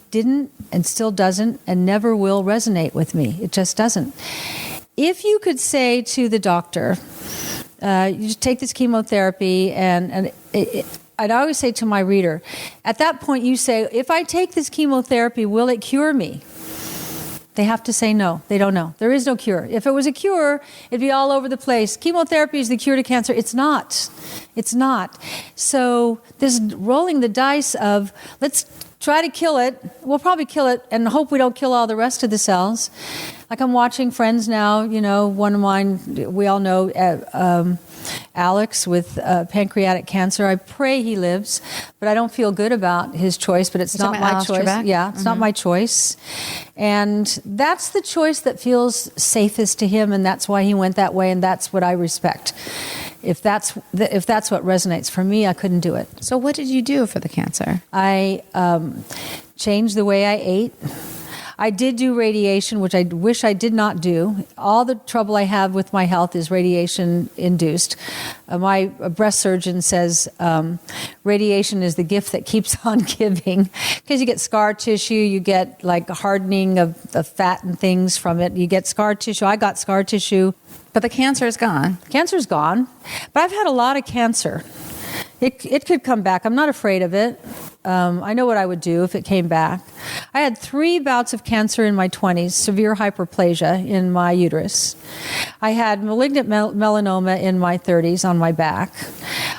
didn't and still doesn't and never will resonate with me. It just doesn't. If you could say to the doctor, you just take this chemotherapy, and I'd always say to my reader, at that point you say, if I take this chemotherapy, will it cure me? They have to say no. They don't know. There is no cure. If it was a cure, it'd be all over the place. Chemotherapy is the cure to cancer. It's not. It's not. So this rolling the dice of, let's try to kill it. We'll probably kill it and hope we don't kill all the rest of the cells. Like I'm watching Friends now, one of mine, we all know Alex with pancreatic cancer. I pray he lives, but I don't feel good about his choice, but it's not my Alex choice. Trebek? Yeah, it's not my choice. And that's the choice that feels safest to him, and that's why he went that way, and that's what I respect. If that's what resonates for me, I couldn't do it. So what did you do for the cancer? I changed the way I ate. I did do radiation, which I wish I did not do. All the trouble I have with my health is radiation induced. My breast surgeon says radiation is the gift that keeps on giving, because you get scar tissue, you get like hardening of fat and things from it. You get scar tissue. I got scar tissue. But the cancer is gone. Cancer's gone. But I've had a lot of cancer. It could come back. I'm not afraid of it. I know what I would do if it came back. I had 3 bouts of cancer in my 20s, severe hyperplasia in my uterus. I had malignant melanoma in my 30s on my back.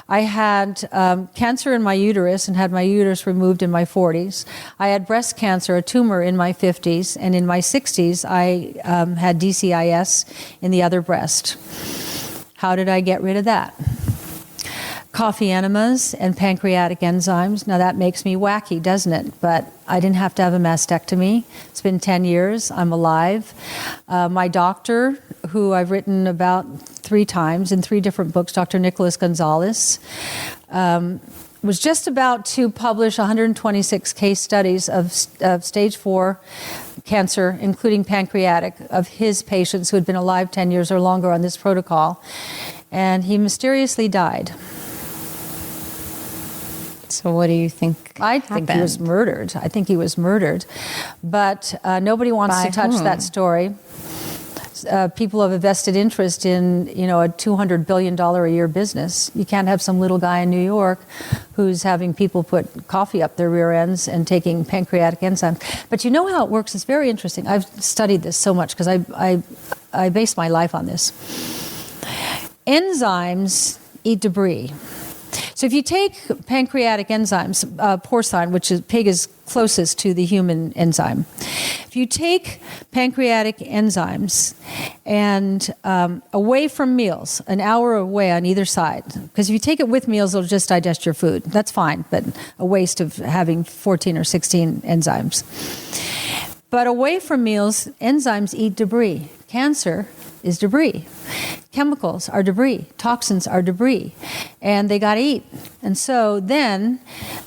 I had cancer in my uterus and had my uterus removed in my 40s. I had breast cancer, a tumor, in my 50s. And in my 60s, I had DCIS in the other breast. How did I get rid of that? Coffee enemas and pancreatic enzymes. Now that makes me wacky, doesn't it? But I didn't have to have a mastectomy. It's been 10 years. I'm alive. My doctor, who I've written about 3 times in 3 different books, Dr. Nicholas Gonzalez, was just about to publish 126 case studies of stage 4 cancer, including pancreatic, of his patients who had been alive 10 years or longer on this protocol. And he mysteriously died. So what do you think I think he was murdered. I think he was murdered. But nobody wants to touch that story. People have a vested interest in, a $200 billion a year business. You can't have some little guy in New York who's having people put coffee up their rear ends and taking pancreatic enzymes. But you know how it works? It's very interesting. I've studied this so much because I base my life on this. Enzymes eat debris. So if you take pancreatic enzymes, porcine, which is pig is closest to the human enzyme. If you take pancreatic enzymes and away from meals, an hour away on either side, because if you take it with meals, it'll just digest your food. That's fine, but a waste of having 14 or 16 enzymes. But away from meals, enzymes eat debris. Cancer is debris. Chemicals are debris. Toxins are debris. And they got to eat. And so then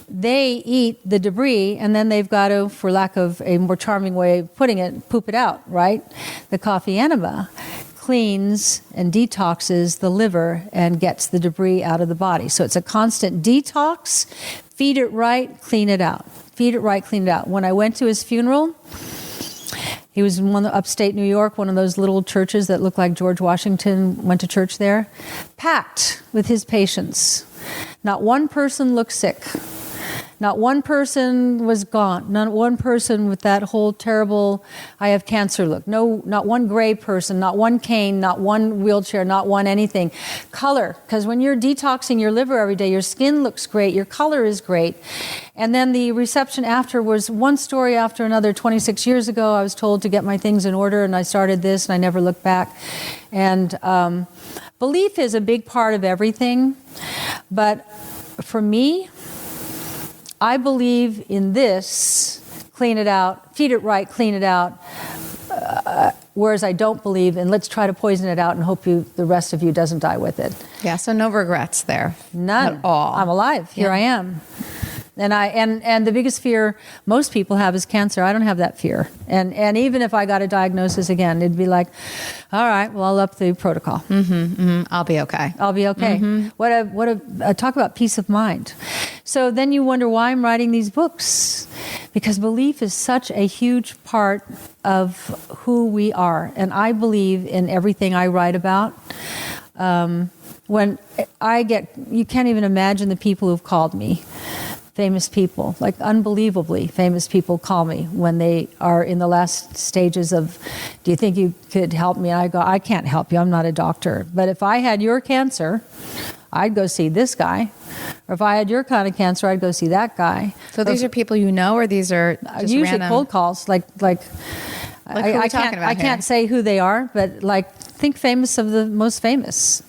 they eat the debris, and then they've got to, for lack of a more charming way of putting it, poop it out, right? The coffee enema cleans and detoxes the liver and gets the debris out of the body. So it's a constant detox. Feed it right, clean it out. Feed it right, clean it out. When I went to his funeral, he was in upstate New York, one of those little churches that looked like George Washington went to church there, packed with his patients. Not one person looked sick. Not one person was gaunt. Not one person with that whole terrible, I have cancer look. No, not one gray person, not one cane, not one wheelchair, not one anything. Color, because when you're detoxing your liver every day, your skin looks great, your color is great. And then the reception after was one story after another. 26 years ago, I was told to get my things in order, and I started this, and I never looked back. And belief is a big part of everything. But for me, I believe in this, clean it out, feed it right, clean it out, whereas I don't believe in let's try to poison it out and hope the rest of you doesn't die with it. Yeah, so no regrets there. None. At all. I'm alive. Here I am. And the biggest fear most people have is cancer. I don't have that fear. And even if I got a diagnosis again, it'd be like, all right, well, I'll up the protocol. I'll be okay. I'll be okay. Talk about peace of mind. So then you wonder why I'm writing these books. Because belief is such a huge part of who we are. And I believe in everything I write about. When you can't even imagine the people who've called me. Famous people, like unbelievably famous people call me when they are in the last stages of, do you think you could help me? And I go, I can't help you. I'm not a doctor. But if I had your cancer, I'd go see this guy. Or if I had your kind of cancer, I'd go see that guy. So these are people you know, or these are just usually random? Cold calls, like who are we talking about I here? can't say who they are, but like think famous of the most famous.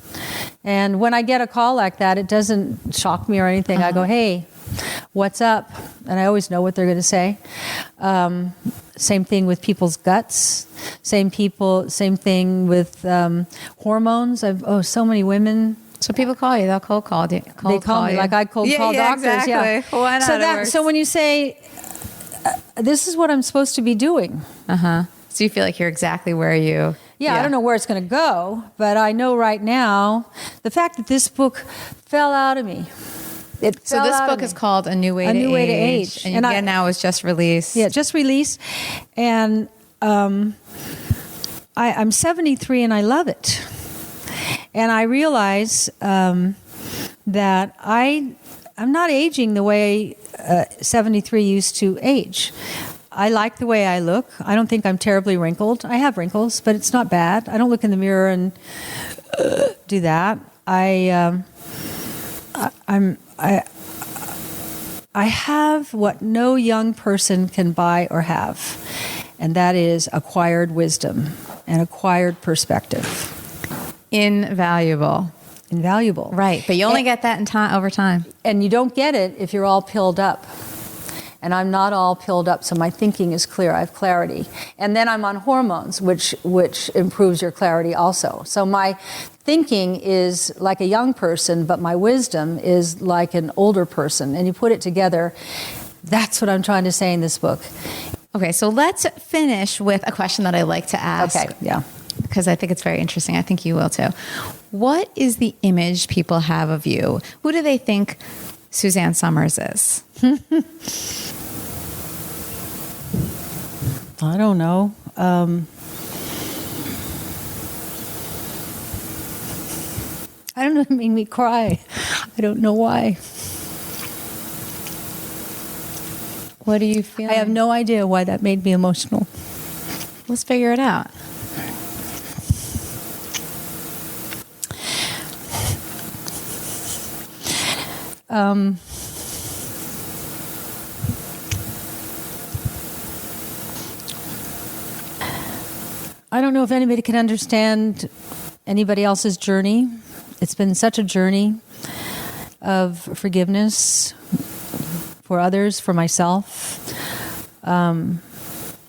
And when I get a call like that, it doesn't shock me or anything. I go, hey, what's up? And I always know what they're going to say. Same thing with people's guts. Same thing with hormones. So many women. So people call you. They'll cold call you. They call me like I cold call doctors. Exactly. Yeah. Why not? So when you say, this is what I'm supposed to be doing. So you feel like you're exactly where you... Yeah, I don't know where it's going to go, but I know right now, the fact that this book fell out of me. So this book is called A New Way to Age. And again, now it's just released. Yeah, just released. And I'm 73 and I love it. And I realize that I'm not aging the way 73 used to age. I like the way I look. I don't think I'm terribly wrinkled. I have wrinkles, but it's not bad. I don't look in the mirror and do that. I have what no young person can buy or have, and that is acquired wisdom and acquired perspective. Invaluable. Right. But you only get that over time. And you don't get it if you're all pilled up. And I'm not all pilled up, so my thinking is clear. I have clarity. And then I'm on hormones, which improves your clarity also. So my thinking is like a young person, but my wisdom is like an older person. And you put it together, that's what I'm trying to say in this book. Okay, so let's finish with a question that I like to ask. Okay, yeah. Because I think it's very interesting. I think you will too. What is the image people have of you? Who do they think Suzanne Somers is? I don't know. I don't know. It made me cry. I don't know why. What do you feel? I have no idea why that made me emotional. Let's figure it out. I don't know if anybody can understand anybody else's journey. It's been such a journey of forgiveness for others, for myself.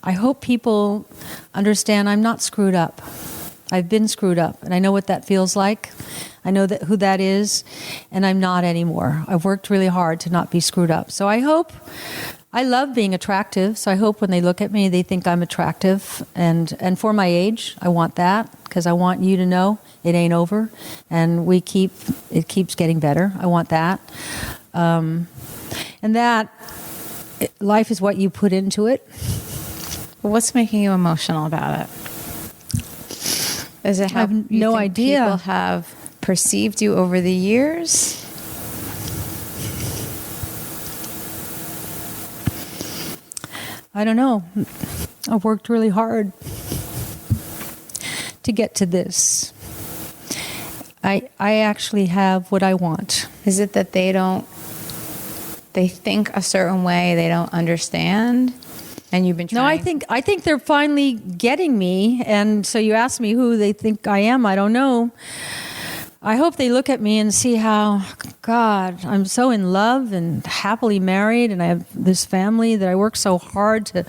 I hope people understand I'm not screwed up. I've been screwed up, and I know what that feels like. I know who that is, and I'm not anymore. I've worked really hard to not be screwed up. So I love being attractive, so I hope when they look at me, they think I'm attractive. And for my age, I want that, because I want you to know it ain't over, and it keeps getting better. I want that. And that life is what you put into it. What's making you emotional about it? Is it how I have no idea. People have perceived you over the years? I don't know. I've worked really hard to get to this. I actually have what I want. Is it that they think a certain way, they don't understand? And you've been trying? No, I think they're finally getting me. And so you ask me who they think I am. I don't know. I hope they look at me and see how, God, I'm so in love and happily married, and I have this family that I worked so hard to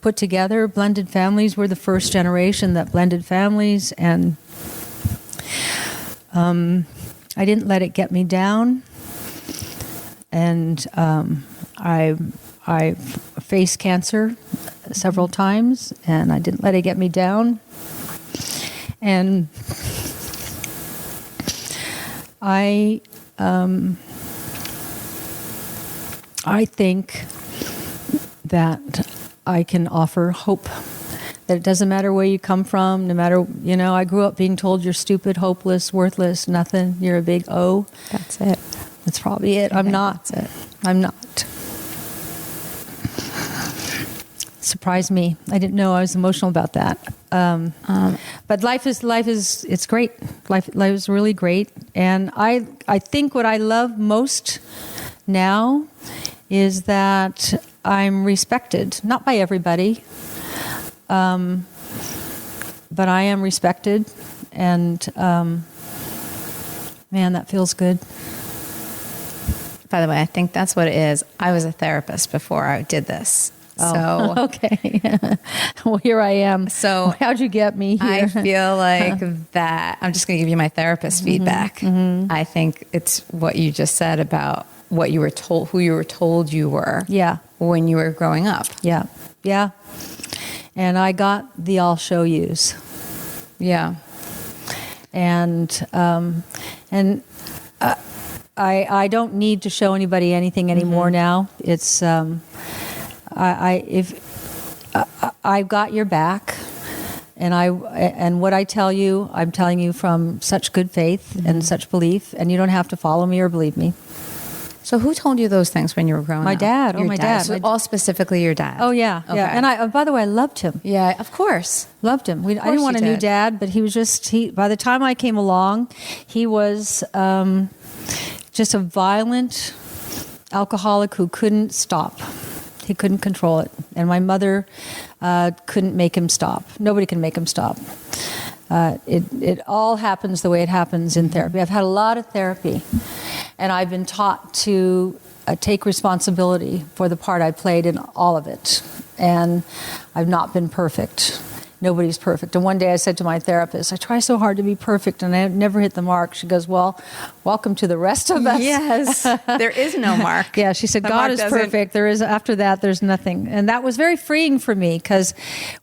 put together. Blended families. We're the first generation that blended families, and I didn't let it get me down. And I faced cancer several times, and I didn't let it get me down. And I think that I can offer hope. That it doesn't matter where you come from, no matter, I grew up being told you're stupid, hopeless, worthless, nothing. You're a big O. That's it. That's probably it. I'm not. That's it. I'm not. Surprised me. I didn't know I was emotional about that. But life is it's great. Life is really great. And I think what I love most now is that I'm respected, not by everybody, but I am respected, and man, that feels good. By the way, I think that's what it is. I was a therapist before I did this. Oh, so okay. Well, here I am. So how'd you get me here? I feel like that. I'm just going to give you my therapist feedback. Mm-hmm. I think it's what you just said about what you were told, who you were told you were. Yeah. When you were growing up. Yeah. Yeah. And I got the I'll show yous. Yeah. And I don't need to show anybody anything anymore. Mm-hmm. Now. It's I've got your back, and what I tell you, I'm telling you from such good faith, mm-hmm. and such belief, and you don't have to follow me or believe me. So who told you those things when you were growing up? My dad. Your my dad. So all specifically your dad. Oh yeah, okay. Yeah. And by the way, I loved him. Yeah, of course. Loved him. I didn't want a new dad, but he was by the time I came along, he was just a violent alcoholic who couldn't stop. He couldn't control it. And my mother couldn't make him stop. Nobody can make him stop. It all happens the way it happens in therapy. I've had a lot of therapy, and I've been taught to take responsibility for the part I played in all of it. And I've not been perfect. Nobody's perfect. And one day I said to my therapist, I try so hard to be perfect, and I never hit the mark. She goes, well, welcome to the rest of us. Yes. There is no mark. Yeah, she said, God is perfect. There is, after that, there's nothing. And that was very freeing for me, because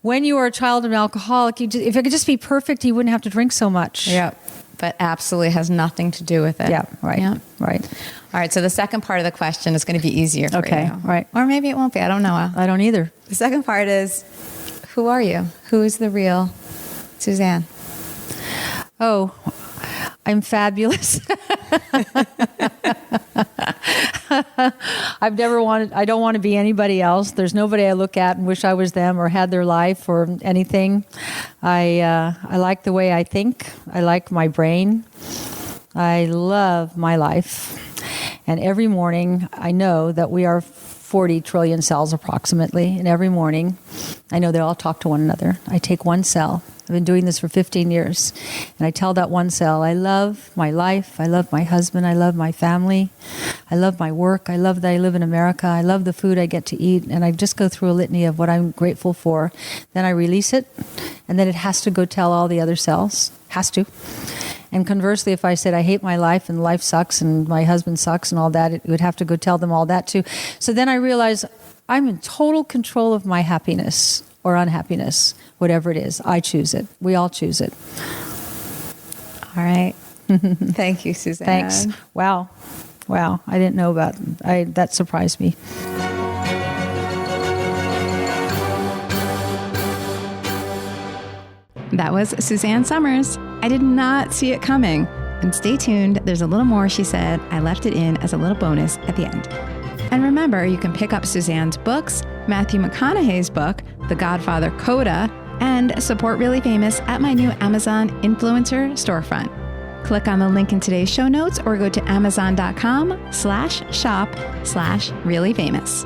when you are a child of an alcoholic, if it could just be perfect, you wouldn't have to drink so much. Yeah, but absolutely has nothing to do with it. Yeah, right. Yeah. Right. All right, so the second part of the question is going to be easier for you. Okay, right. Or maybe it won't be. I don't know. I don't either. The second part is, who are you? Who is the real Suzanne? Oh, I'm fabulous. I don't want to be anybody else. There's nobody I look at and wish I was them or had their life or anything. I like the way I think. I like my brain. I love my life. And every morning, I know that we are 40 trillion cells approximately. And every morning, I know they all talk to one another. I take one cell. I've been doing this for 15 years. And I tell that one cell, I love my life. I love my husband. I love my family. I love my work. I love that I live in America. I love the food I get to eat. And I just go through a litany of what I'm grateful for. Then I release it. And then it has to go tell all the other cells. Has to. And conversely, if I said I hate my life and life sucks and my husband sucks and all that, it would have to go tell them all that too. So then I realize I'm in total control of my happiness or unhappiness, whatever it is. I choose it. We all choose it. All right. Thank you, Suzanne. Thanks. Wow. I didn't know about that. Surprised me. That was Suzanne Somers. I did not see it coming. And stay tuned. There's a little more she said. I left it in as a little bonus at the end. And remember, you can pick up Suzanne's books, Matthew McConaughey's book, The Godfather Coda, and support Really Famous at my new Amazon influencer storefront. Click on the link in today's show notes or go to amazon.com/shop/reallyfamous.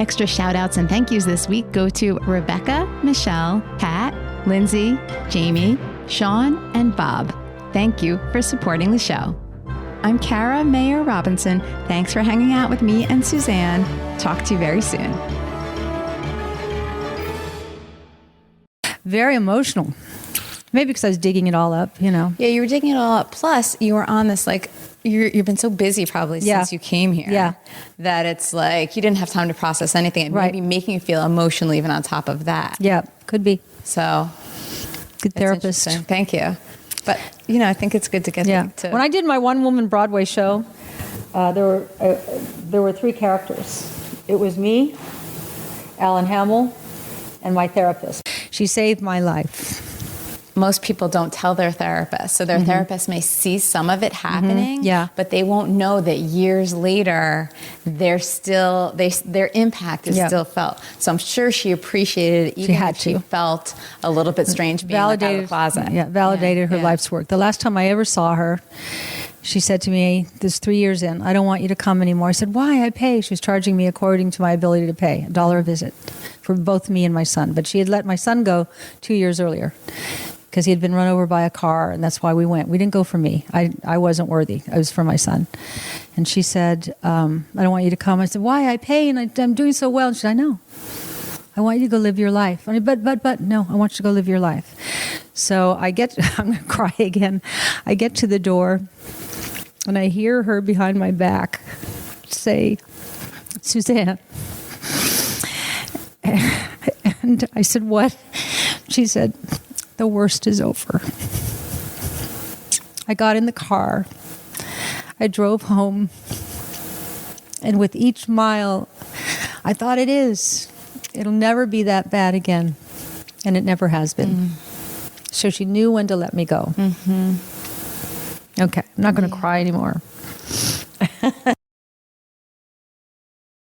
Extra shout outs and thank yous this week go to Rebecca, Michelle, Pat, Lindsay, Jamie, Sean, and Bob. Thank you for supporting the show. I'm Kara Mayer Robinson. Thanks for hanging out with me and Suzanne. Talk to you very soon. Very emotional. Maybe because I was digging it all up, Yeah, you were digging it all up. Plus, you were on this, you've been so busy probably since you came here. Yeah. That it's like you didn't have time to process anything. And maybe making you feel emotional even on top of that. Yeah, could be. So, Good therapist. Thank you. But, I think it's good to get to... When I did my one-woman Broadway show, there were three characters. It was me, Alan Hamill, and my therapist. She saved my life. Most people don't tell their therapist. So their therapist may see some of it happening, but they won't know that years later, their impact is still felt. So I'm sure she appreciated it, even if she felt a little bit strange being out of the closet. Yeah, validated her life's work. The last time I ever saw her, she said to me, this 3 years in, I don't want you to come anymore. I said, why? I pay. She was charging me according to my ability to pay, $1 a visit for both me and my son. But she had let my son go 2 years earlier because he had been run over by a car, and that's why we went. We didn't go for me. I wasn't worthy. I was for my son. And she said, I don't want you to come. I said, why? I pay, and I'm doing so well. And she said, I know. I want you to go live your life. I said, but, no, I want you to go live your life. So I'm going to cry again. I get to the door, and I hear her behind my back say, Suzanne. And I said, what? She said, the worst is over. I got in the car. I drove home. And with each mile, I thought it'll never be that bad again. And it never has been. So she knew when to let me go. Okay, I'm not going to cry anymore.